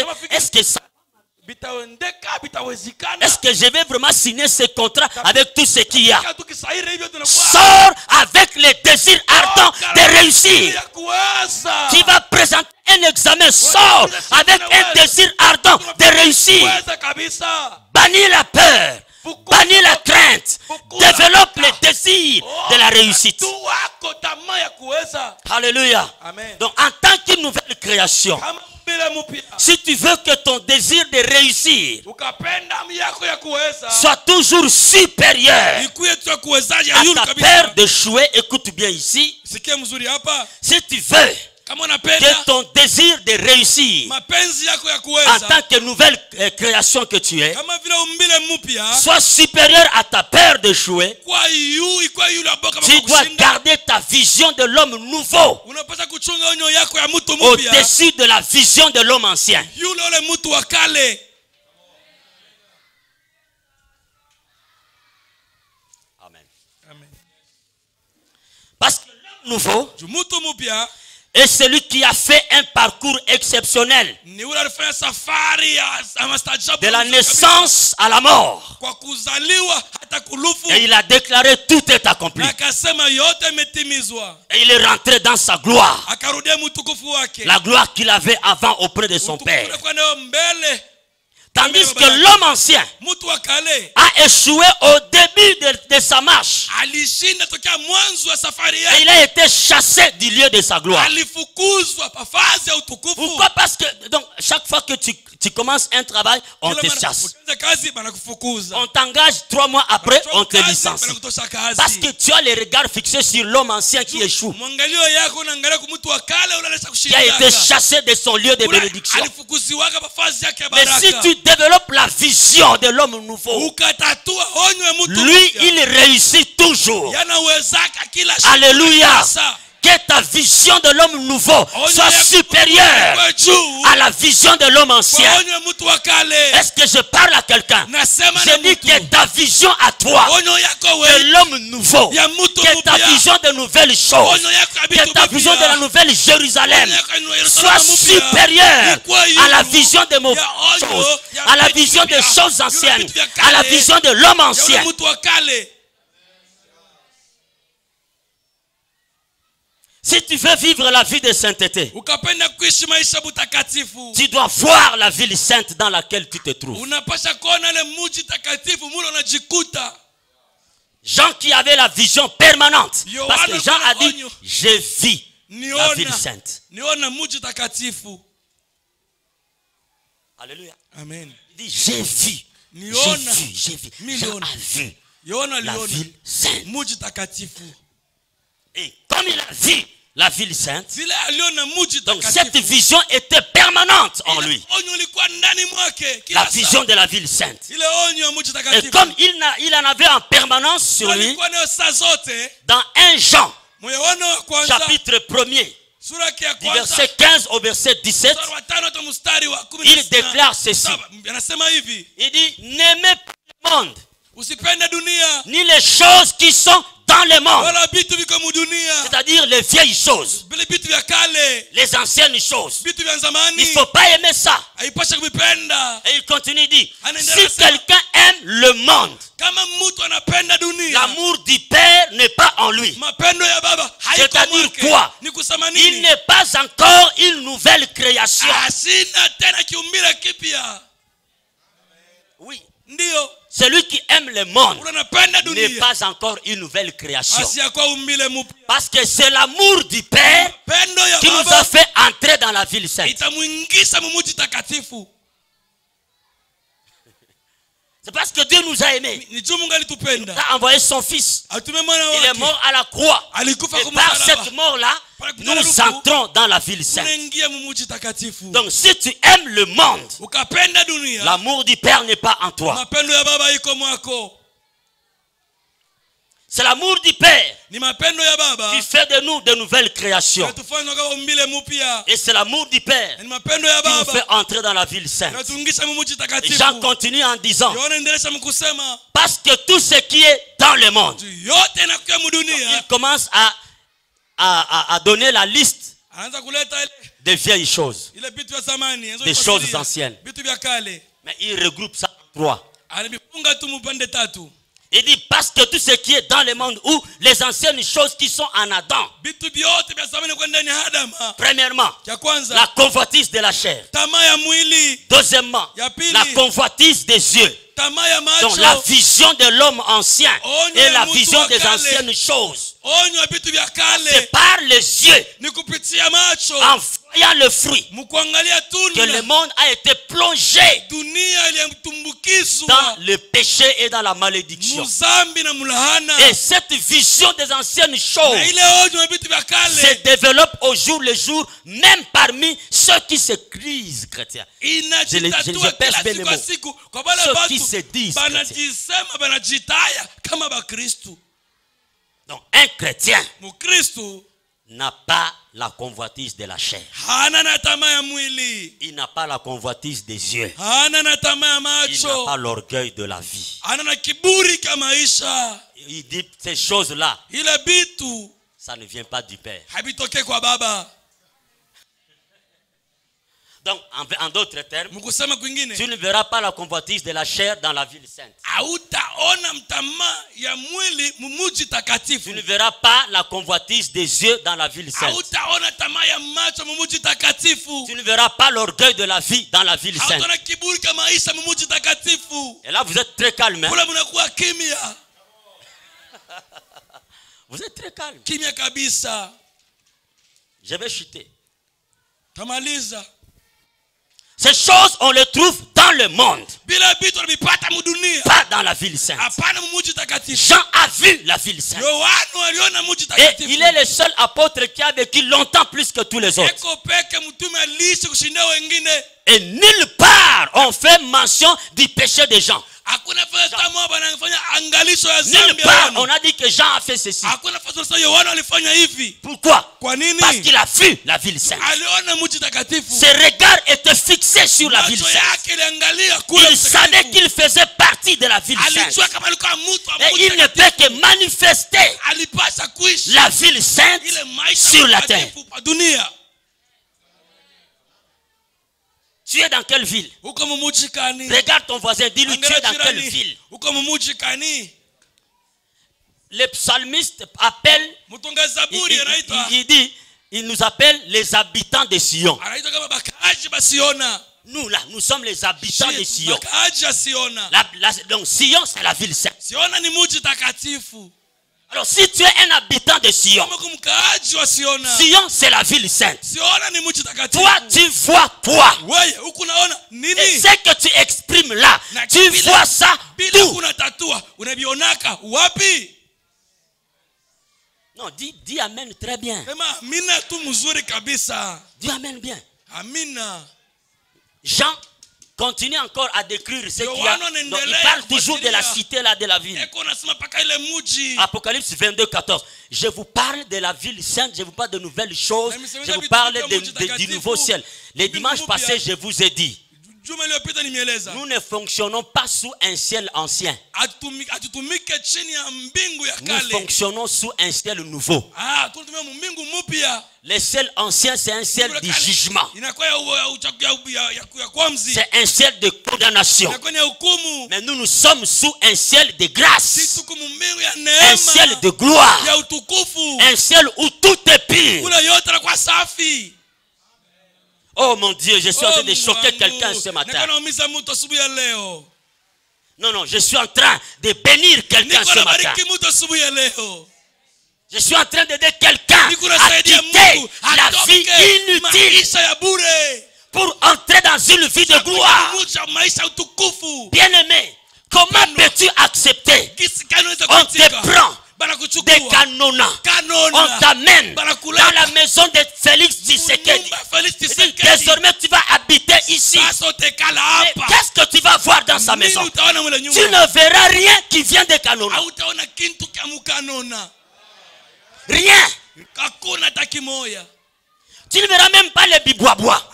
je vais vraiment signer ce contrat avec tout ce qu'il y a? Sors avec les désirs ardents de réussir. Tu vas présenter un examen. Sors avec un désir ardent de réussir. Bannis la peur. Bannis la crainte. Développe les désirs de la réussite. Alléluia. Donc en tant que nouvelle création, si tu veux que ton désir de réussir soit toujours supérieur à ta peur d'échouer, écoute bien ici. Si tu veux que ton désir de réussir en tant que nouvelle création que tu es soit supérieur à ta peur d'échouer, tu dois garder ta vision de l'homme nouveau au-dessus de la vision de l'homme ancien. Amen. Parce que l'homme nouveau est celui qui a fait un parcours exceptionnel de la naissance à la mort. Et il a déclaré tout est accompli. Et il est rentré dans sa gloire. La gloire qu'il avait avant auprès de son Père. Tandis que l'homme ancien a échoué au début de sa marche. Et il a été chassé du lieu de sa gloire. Pourquoi? Parce que donc, chaque fois que tu commences un travail, on te chasse. On t'engage 3 mois après, on te licencie. Parce que tu as les regards fixés sur l'homme ancien qui échoue. Qui a été chassé de son lieu de bénédiction. Mais si tu développes la vision de l'homme nouveau, lui, il réussit toujours. Alléluia. Que ta vision de l'homme nouveau soit supérieure à la vision de l'homme ancien. Est-ce que je parle à quelqu'un? Je dis que ta vision à toi de l'homme nouveau, que ta vision de nouvelles choses, que ta vision de la nouvelle Jérusalem soit supérieure à la vision de mauvaises choses, à la vision des choses anciennes, à la vision de l'homme ancien. Si tu veux vivre la vie de sainteté, tu dois voir la ville sainte dans laquelle tu te trouves. Jean qui avait la vision permanente, parce que Jean a dit, je vis la ville sainte. Alléluia. Amen. Il dit, j'ai vu la ville sainte. Et comme il a vu la ville sainte, donc cette vision était permanente en lui. La vision de la ville sainte. Et comme il en avait en permanence sur lui, dans 1 Jean, chapitre 1er, du verset 15 au verset 17, il déclare ceci. Il dit, n'aimez pas le monde, ni les choses qui sont dans le monde, c'est-à-dire les vieilles choses, les anciennes choses. Il ne faut pas aimer ça. Et il continue, il dit, si quelqu'un aime le monde, l'amour du Père n'est pas en lui. C'est-à-dire quoi? Il n'est pas encore une nouvelle création. Oui. Celui qui aime le monde n'est pas encore une nouvelle création. Parce que c'est l'amour du Père qui nous a fait entrer dans la ville sainte. C'est parce que Dieu nous a aimés. Il a envoyé son fils. Il est mort à la croix. Et par cette mort-là, nous entrons dans la ville sainte. Donc si tu aimes le monde, l'amour du Père n'est pas en toi. C'est l'amour du Père qui fait de nous de nouvelles créations. Et c'est l'amour du Père qui nous fait entrer dans la ville sainte. Et Jean continue en disant, parce que tout ce qui est dans le monde, il commence à donner la liste des vieilles choses, des choses anciennes. Mais il regroupe ça en 3. Il dit parce que tout ce qui est dans le monde ou les anciennes choses qui sont en Adam. Premièrement, la convoitise de la chair. Deuxièmement, la convoitise des yeux. Donc la vision de l'homme ancien et la vision des anciennes choses. C'est par les yeux, en voyant le fruit, que le monde a été plongé dans le péché et dans la malédiction. Et cette vision des anciennes choses se développe au jour le jour, même parmi ceux qui se disent chrétiens. Je pèse bien les mots. Ceux qui se disent chrétiens. Donc un chrétien n'a pas la convoitise de la chair. Il n'a pas la convoitise des yeux. Il n'a pas l'orgueil de la vie. Il dit ces choses-là, ça ne vient pas du Père. Donc, en d'autres termes, tu ne verras pas la convoitise de la chair dans la ville sainte. Tu ne verras pas la convoitise des yeux dans la ville sainte. Tu ne verras pas l'orgueil de la vie dans la ville sainte. Et là, vous êtes très calme. Hein? Vous êtes très calme. Je vais chuter. Ces choses, on les trouve dans le monde. Pas dans la ville sainte. Jean a vu la ville sainte. Et il est le seul apôtre qui a vécu longtemps plus que tous les autres. Et nulle part on fait mention du péché des gens. Nulle part on a dit que Jean a fait ceci. Pourquoi? Parce qu'il a vu la ville sainte. Ses regards étaient fixés sur la ville sainte. Il savait qu'il faisait partie de la ville sainte. Et il ne peut que manifester la ville sainte sur la terre. Tu es dans quelle ville? Regarde ton voisin, dis-lui, tu es dans quelle ville? Le psalmiste appelle, il dit, il nous appelle les habitants de Sion. Nous là, nous sommes les habitants de Sion. Donc Sion, c'est la ville sainte. Alors si tu es un habitant de Sion, Sion c'est la ville sainte. Toi tu vois quoi? Et ce que tu exprimes là, tu vois ça tout. Non, dis amen très bien. Dis amen bien. Jean continue encore à décrire ce qu'il y a. Donc, il parle toujours de la cité là, de la ville. Apocalypse 22, 14. Je vous parle de la ville sainte, je vous parle de nouvelles choses, je vous parle du nouveau ciel. Les dimanches passés, je vous ai dit, nous ne fonctionnons pas sous un ciel ancien. Nous fonctionnons sous un ciel nouveau. Le ciel ancien, c'est un ciel de jugement. C'est un ciel de condamnation. Mais nous sommes sous un ciel de grâce. Un ciel de gloire. Un ciel où tout est pur. Oh mon Dieu, je suis en train de choquer quelqu'un ce matin. Non, je suis en train de bénir quelqu'un ce matin. Je suis en train d'aider quelqu'un à quitter la vie inutile pour entrer dans une vie de gloire. Bien-aimé, comment peux-tu accepter? On te prend des canons, on t'amène dans la maison de Félix Tshisekedi. Désormais tu vas habiter ici. Mais qu'est-ce que tu vas voir dans sa maison? Tu ne verras rien qui vient des canons. Rien. Tu ne verras même pas les bibois-bois.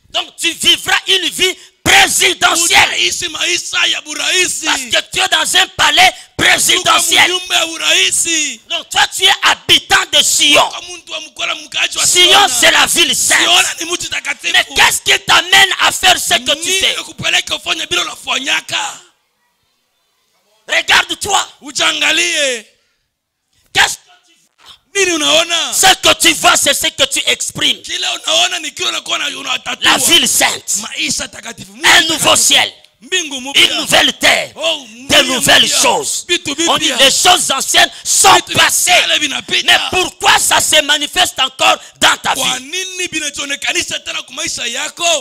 Donc tu vivras une vie présidentielle. Parce que tu es dans un palais présidentiel. Donc toi tu es habitant de Sion. Sion c'est la ville sainte. Mais qu'est-ce qui t'amène à faire ce que tu fais? Regarde-toi. Qu'est-ce que tu vois? Ce que tu vois, c'est ce que tu exprimes. La ville sainte. Un nouveau ciel. Une nouvelle terre. De nouvelles choses. On dit les choses anciennes sont passées. Mais pourquoi ça se manifeste encore dans ta vie?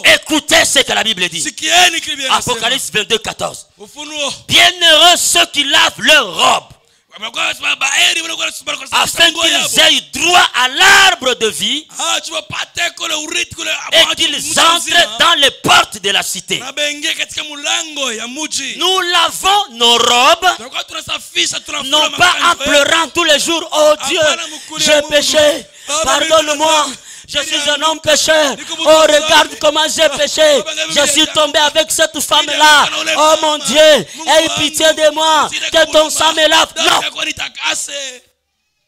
Écoutez ce que la Bible dit. Apocalypse 22, 14. Bienheureux ceux qui lavent leurs robes, afin qu'ils aient droit à l'arbre de vie et qu'ils entrent dans les portes de la cité. Nous lavons nos robes, non pas en pleurant tous les jours. Oh Dieu, j'ai péché, pardonne-moi. Je suis un homme pécheur. Oh, regarde comment j'ai péché. Je suis tombé avec cette femme-là. Oh mon Dieu, aie pitié de moi. Que ton sang me lave. Non.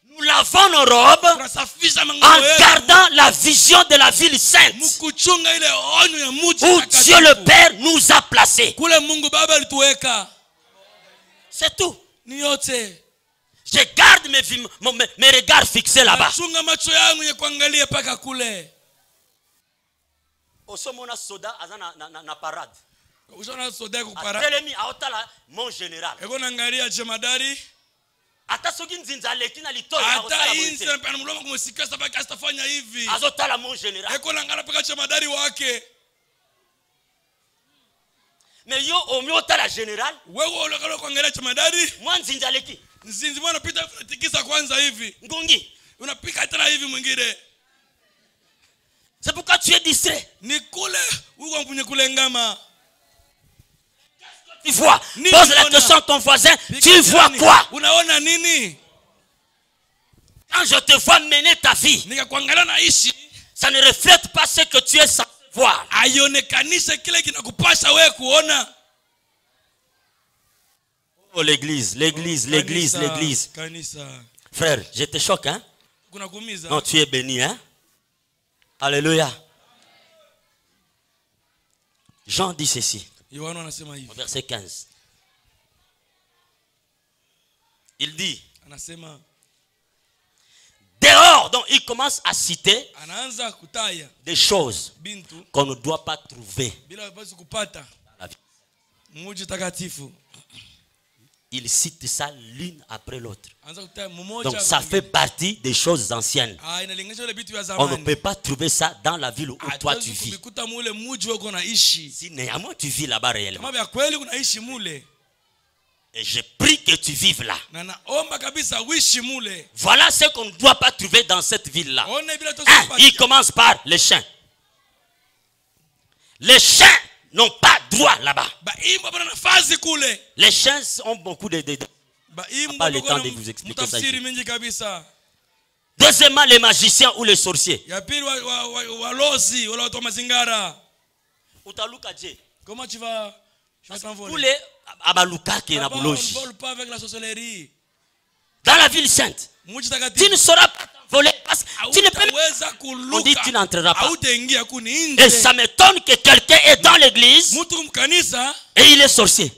Nous lavons nos robes en gardant la vision de la ville sainte où Dieu le Père nous a placés. C'est tout. Je garde mes regards fixés là-bas. Osomona soda na parade. Mon général. hata inzi mpana mloma kumsikia sababu astafanya hivi azotala mon général eko langala paka chamadari wake mais yo omiotala général wewe olokalo kuangalia chamadari mwanzinza leki nzinzi mwana pita tikisa kwanza hivi ngongi unapika tena hivi mwingine. C'est pourquoi tu es distrait. Ni kule uko mpunye kule ngama. Tu vois, pose la question à ton voisin, tu vois quoi? Unaona nini? Quand je te vois mener ta vie, nikakuangalia naishi, ça ne reflète pas ce que tu es censé voir. Aionekanishe kile kinakupasha wewe kuona. Oh l'église, l'église, l'église, l'église. Frère, je te choque, hein? Non, tu es béni, hein? Alléluia. Jean dit ceci. Au verset 15. Il dit. Dehors, donc il commence à citer des choses qu'on ne doit pas trouver dans la vie. Il cite ça l'une après l'autre. Donc ça fait partie des choses anciennes. On ne peut pas trouver ça dans la ville où toi tu vis. Si néanmoins tu vis là-bas réellement. Et je prie que tu vives là. Voilà ce qu'on ne doit pas trouver dans cette ville-là. Il commence par les chiens. Les chiens n'ont pas droit là-bas. Les chiens ont beaucoup de... pas le temps de vous expliquer ça ici. Deuxièmement, les magiciens ou les sorciers. Comment tu vas t'envoler? Avec la sorcellerie. Dans la ville sainte, tu ne sauras pas t'envoler parce que tu ne peux pas. On dit tu n'entreras pas. Et ça m'étonne que quelqu'un est dans l'église et il est sorcier.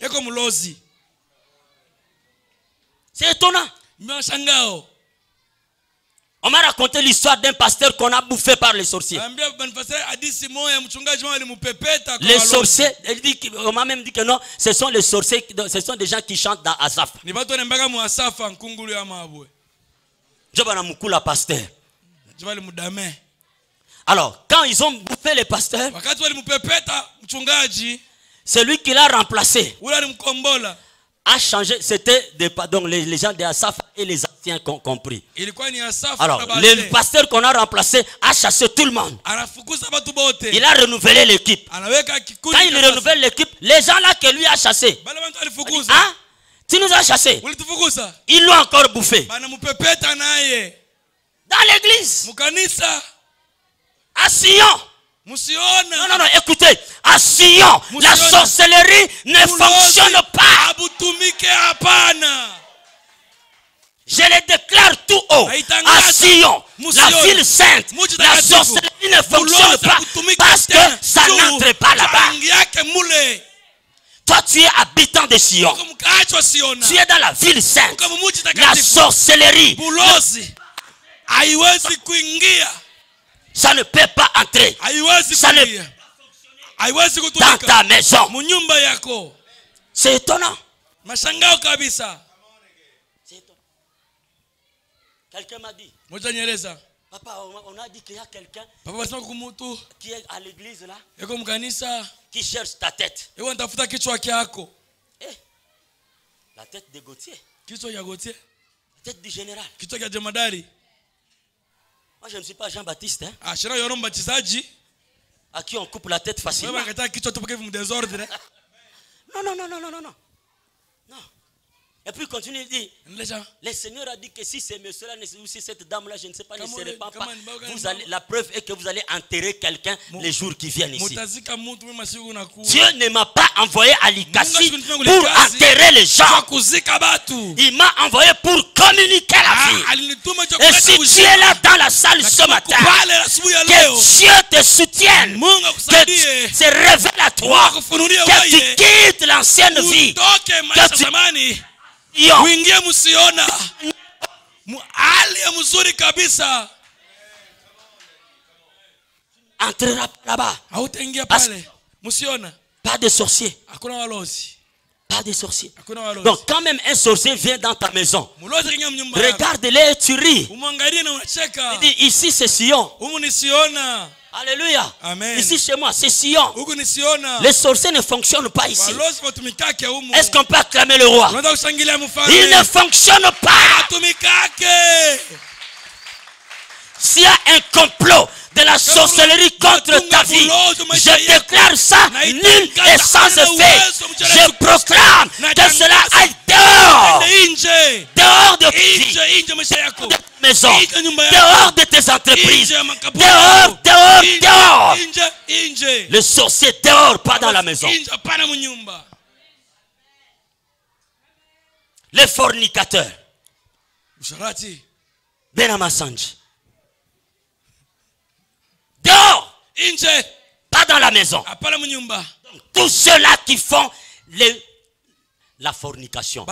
C'est étonnant. On m'a raconté l'histoire d'un pasteur qu'on a bouffé par les sorciers. Les sorciers, on m'a même dit que non, ce sont les sorciers, ce sont des gens qui chantent dans Asaph. Pasteur. Alors, quand ils ont bouffé les pasteurs, celui qui l'a remplacé a changé, c'était les gens de Asaph et les anciens compris. Alors, le pasteur qu'on a remplacé a chassé tout le monde. Il a renouvelé l'équipe. Quand il renouvelle l'équipe, les gens là que lui a chassés, hein? Tu nous as chassés. Ils l'ont encore bouffé. Dans l'église. À Sion. Non, écoutez, à Sion, la sorcellerie ne fonctionne pas. Je le déclare tout haut. À Sion, la ville sainte, la sorcellerie ne fonctionne pas parce que ça n'entre pas là-bas. Toi, tu es habitant de Sion. Tu es dans la ville sainte. La sorcellerie, ça ne peut pas entrer. Ça ne... Dans ta maison. C'est étonnant. Quelqu'un m'a dit, papa, on a dit qu'il y a quelqu'un qui est à l'église là, qui cherche ta tête. La tête de Gauthier. La tête du général. Moi je ne suis pas Jean-Baptiste. Hein? À qui on coupe la tête facilement. Non. Et puis il continue de dire, le Seigneur a dit que si c'est monsieur-là, ou si cette dame-là, je ne sais pas, ne se répand pas, vous allez, la preuve est que vous allez enterrer quelqu'un les jours qui viennent ici. Dieu ne m'a pas envoyé à l'Ikassi pour enterrer les gens. Il m'a envoyé pour communiquer la vie. Et si tu es là dans la salle ce matin, que Dieu te soutienne, que Dieu se révèle à toi, que tu quittes l'ancienne vie, que tu... Uingie musiona hali ya mzuri kabisa. Entrera là-bas. Hautaingia pale. Musiona. Pas de sorcier. Hakuna walozi. Pas de sorciers. Donc quand même un sorcier vient dans ta maison, regarde-les et tu ris. Il dit, ici c'est Sion. Alléluia. Amen. Ici chez moi c'est Sion. Les sorciers ne fonctionnent pas ici. Est-ce qu'on peut acclamer le roi? Il ne fonctionne pas. S'il y a un complot de la sorcellerie contre ta vie, je déclare ça nul et sans effet. Je proclame que cela aille dehors. Dehors de ta vie, dehors de ta maison, dehors de tes entreprises, dehors, dehors, dehors. Le sorcier dehors, pas dans la maison. Les fornicateurs, Benamasanji, dehors, pas dans la maison. Donc, tous ceux-là qui font la fornication,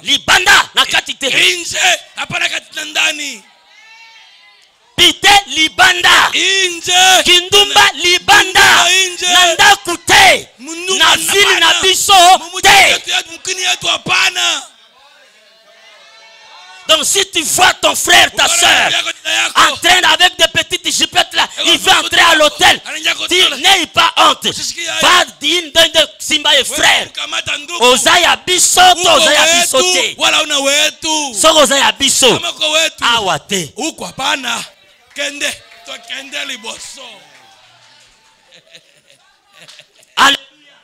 libanda na katite pite libanda kindumba libanda nanda kute na vile na biso te. Donc si tu vois ton frère, ta soeur en train avec des petites jipettes là, il veut entrer à l'hôtel, dis n'aie pas honte, va dire de Simba et frère Ozaya biso to Ozaya biso te so Ozaya biso awate uko hapana kende to kende liboso.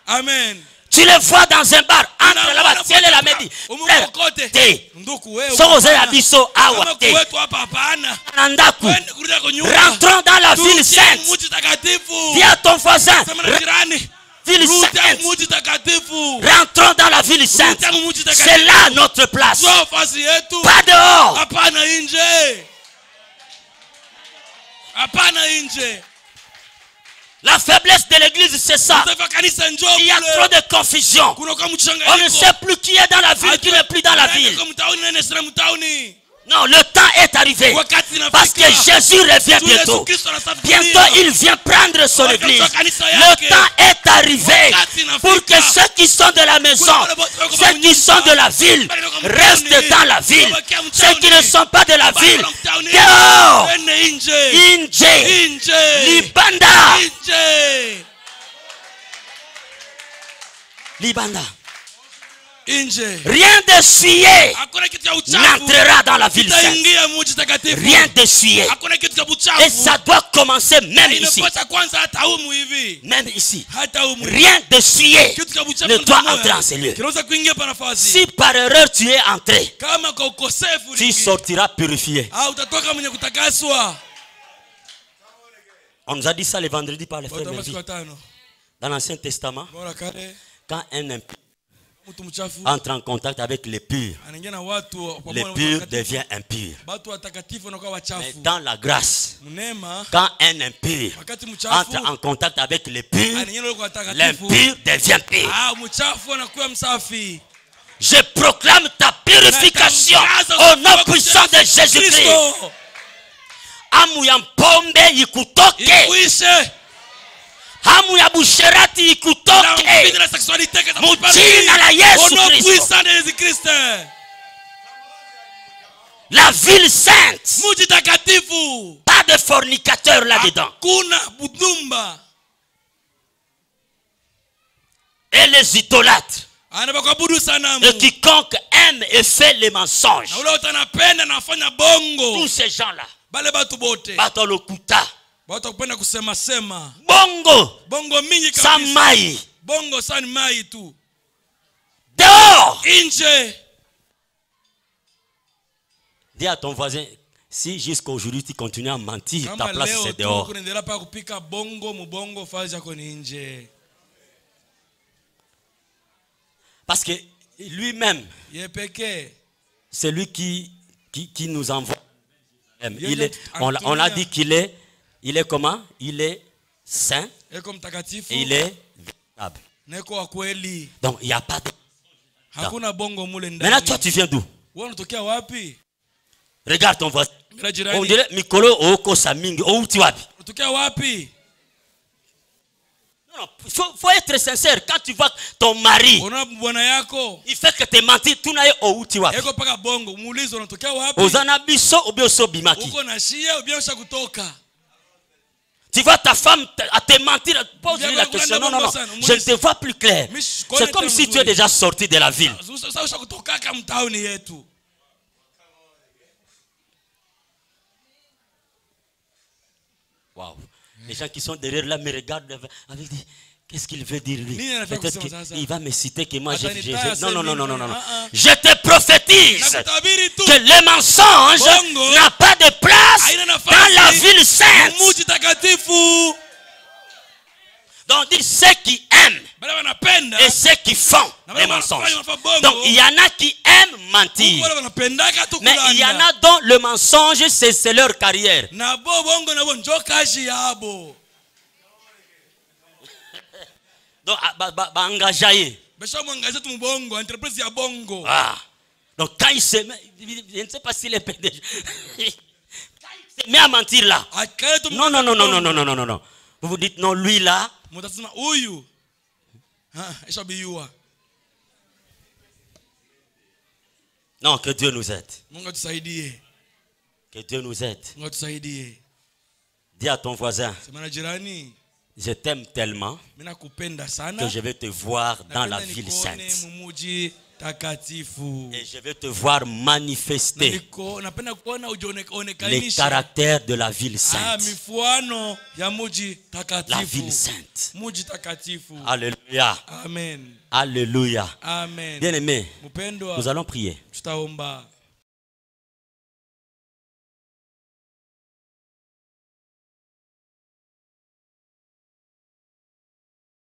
Amen. Tu les vois dans un bar, entre là-bas, tiens la médie. Frère, t'es. Soroze Abiso Awate. Rentrons dans la ville sainte. Dis à ton voisin. Ville sainte. Rentrons dans la ville sainte. C'est là notre place. Pas dehors. La faiblesse de l'église, c'est ça. Il y a trop de confusion. On ne sait plus qui est dans la ville, qui n'est plus dans la ville. Non, le temps est arrivé. Parce que Jésus revient bientôt. Bientôt, il vient prendre son église. Le temps est arrivé pour que ceux qui sont de la maison, ceux qui sont de la ville, restent dans la ville. Ceux qui ne sont pas de la ville, dehors. Inje. Libanda. Libanda. Rien d'essuyé n'entrera dans la ville sainte. Rien d'essuyé. Et ça doit commencer même ici. Même ici. Rien d'essuyé ne doit entrer en ces lieux. Si par erreur tu es entré, tu sortiras purifié. On nous a dit ça le vendredi par les frères Melvin. Dans l'Ancien Testament, quand un impur entre en contact avec les purs, le pur devient impur. Mais dans la grâce, quand un impur entre en contact avec les purs, l'impur devient pur. Je proclame ta purification au nom puissant de Jésus-Christ. Amuyambombe ikutoke. Hamu ya busherati ikutoke. Mujina la Yesu Kristo. La ville sainte. Pas de fornicateurs là-dedans. Et les idolâtres. Et quiconque aime et fait les mensonges. Tous ces gens-là. Batolokuta. Bongo Samai. Bongo san mai tu. Dehors. Inje. Dis à ton voisin, si jusqu'à aujourd'hui tu continues à mentir, ta place c'est dehors. Parce que lui-même, c'est lui qui nous envoie. On a dit qu'il est, comment? Il est saint et il est véritable. Donc il n'y a pas de... Maintenant toi tu viens d'où? Regarde ton voisin. On dirait Mikolo Oko Samingi. Outi wapi. Non, faut être sincère. Quand tu vois ton mari, il fait que te mentir. Tu n'as pas outi wapi. Ozana biso obioso bimaki. Tu vois ta femme à te mentir, pose-lui la question. Non, non, non, je ne te vois plus clair. C'est comme si tu es déjà sorti de la ville. Waouh. Les gens qui sont derrière là me regardent avec des... Qu'est-ce qu'il veut dire lui? Peut-être qu'il va me citer que moi j'ai... Non, non, non, non, non, non. Je te prophétise que le mensonge n'a pas de place dans la ville sainte. Donc dit ceux qui aiment et ceux qui font les mensonges. Donc il y en a qui aiment mentir. Mais il y en a dont le mensonge c'est leur carrière. Donc engager. Donc quand il se met, je ne sais pas s'il est PDG. Quand il se met à mentir là. Non, non, non, non, non, non, non, non, non. Vous vous dites non, lui là. Non, que Dieu nous aide. Que Dieu nous aide. Dis à ton voisin, je t'aime tellement que je vais te voir dans la ville sainte. Et je vais te voir manifester les caractères de la ville sainte. La ville sainte. Alléluia. Amen. Alléluia. Amen. Bien aimé, nous allons prier.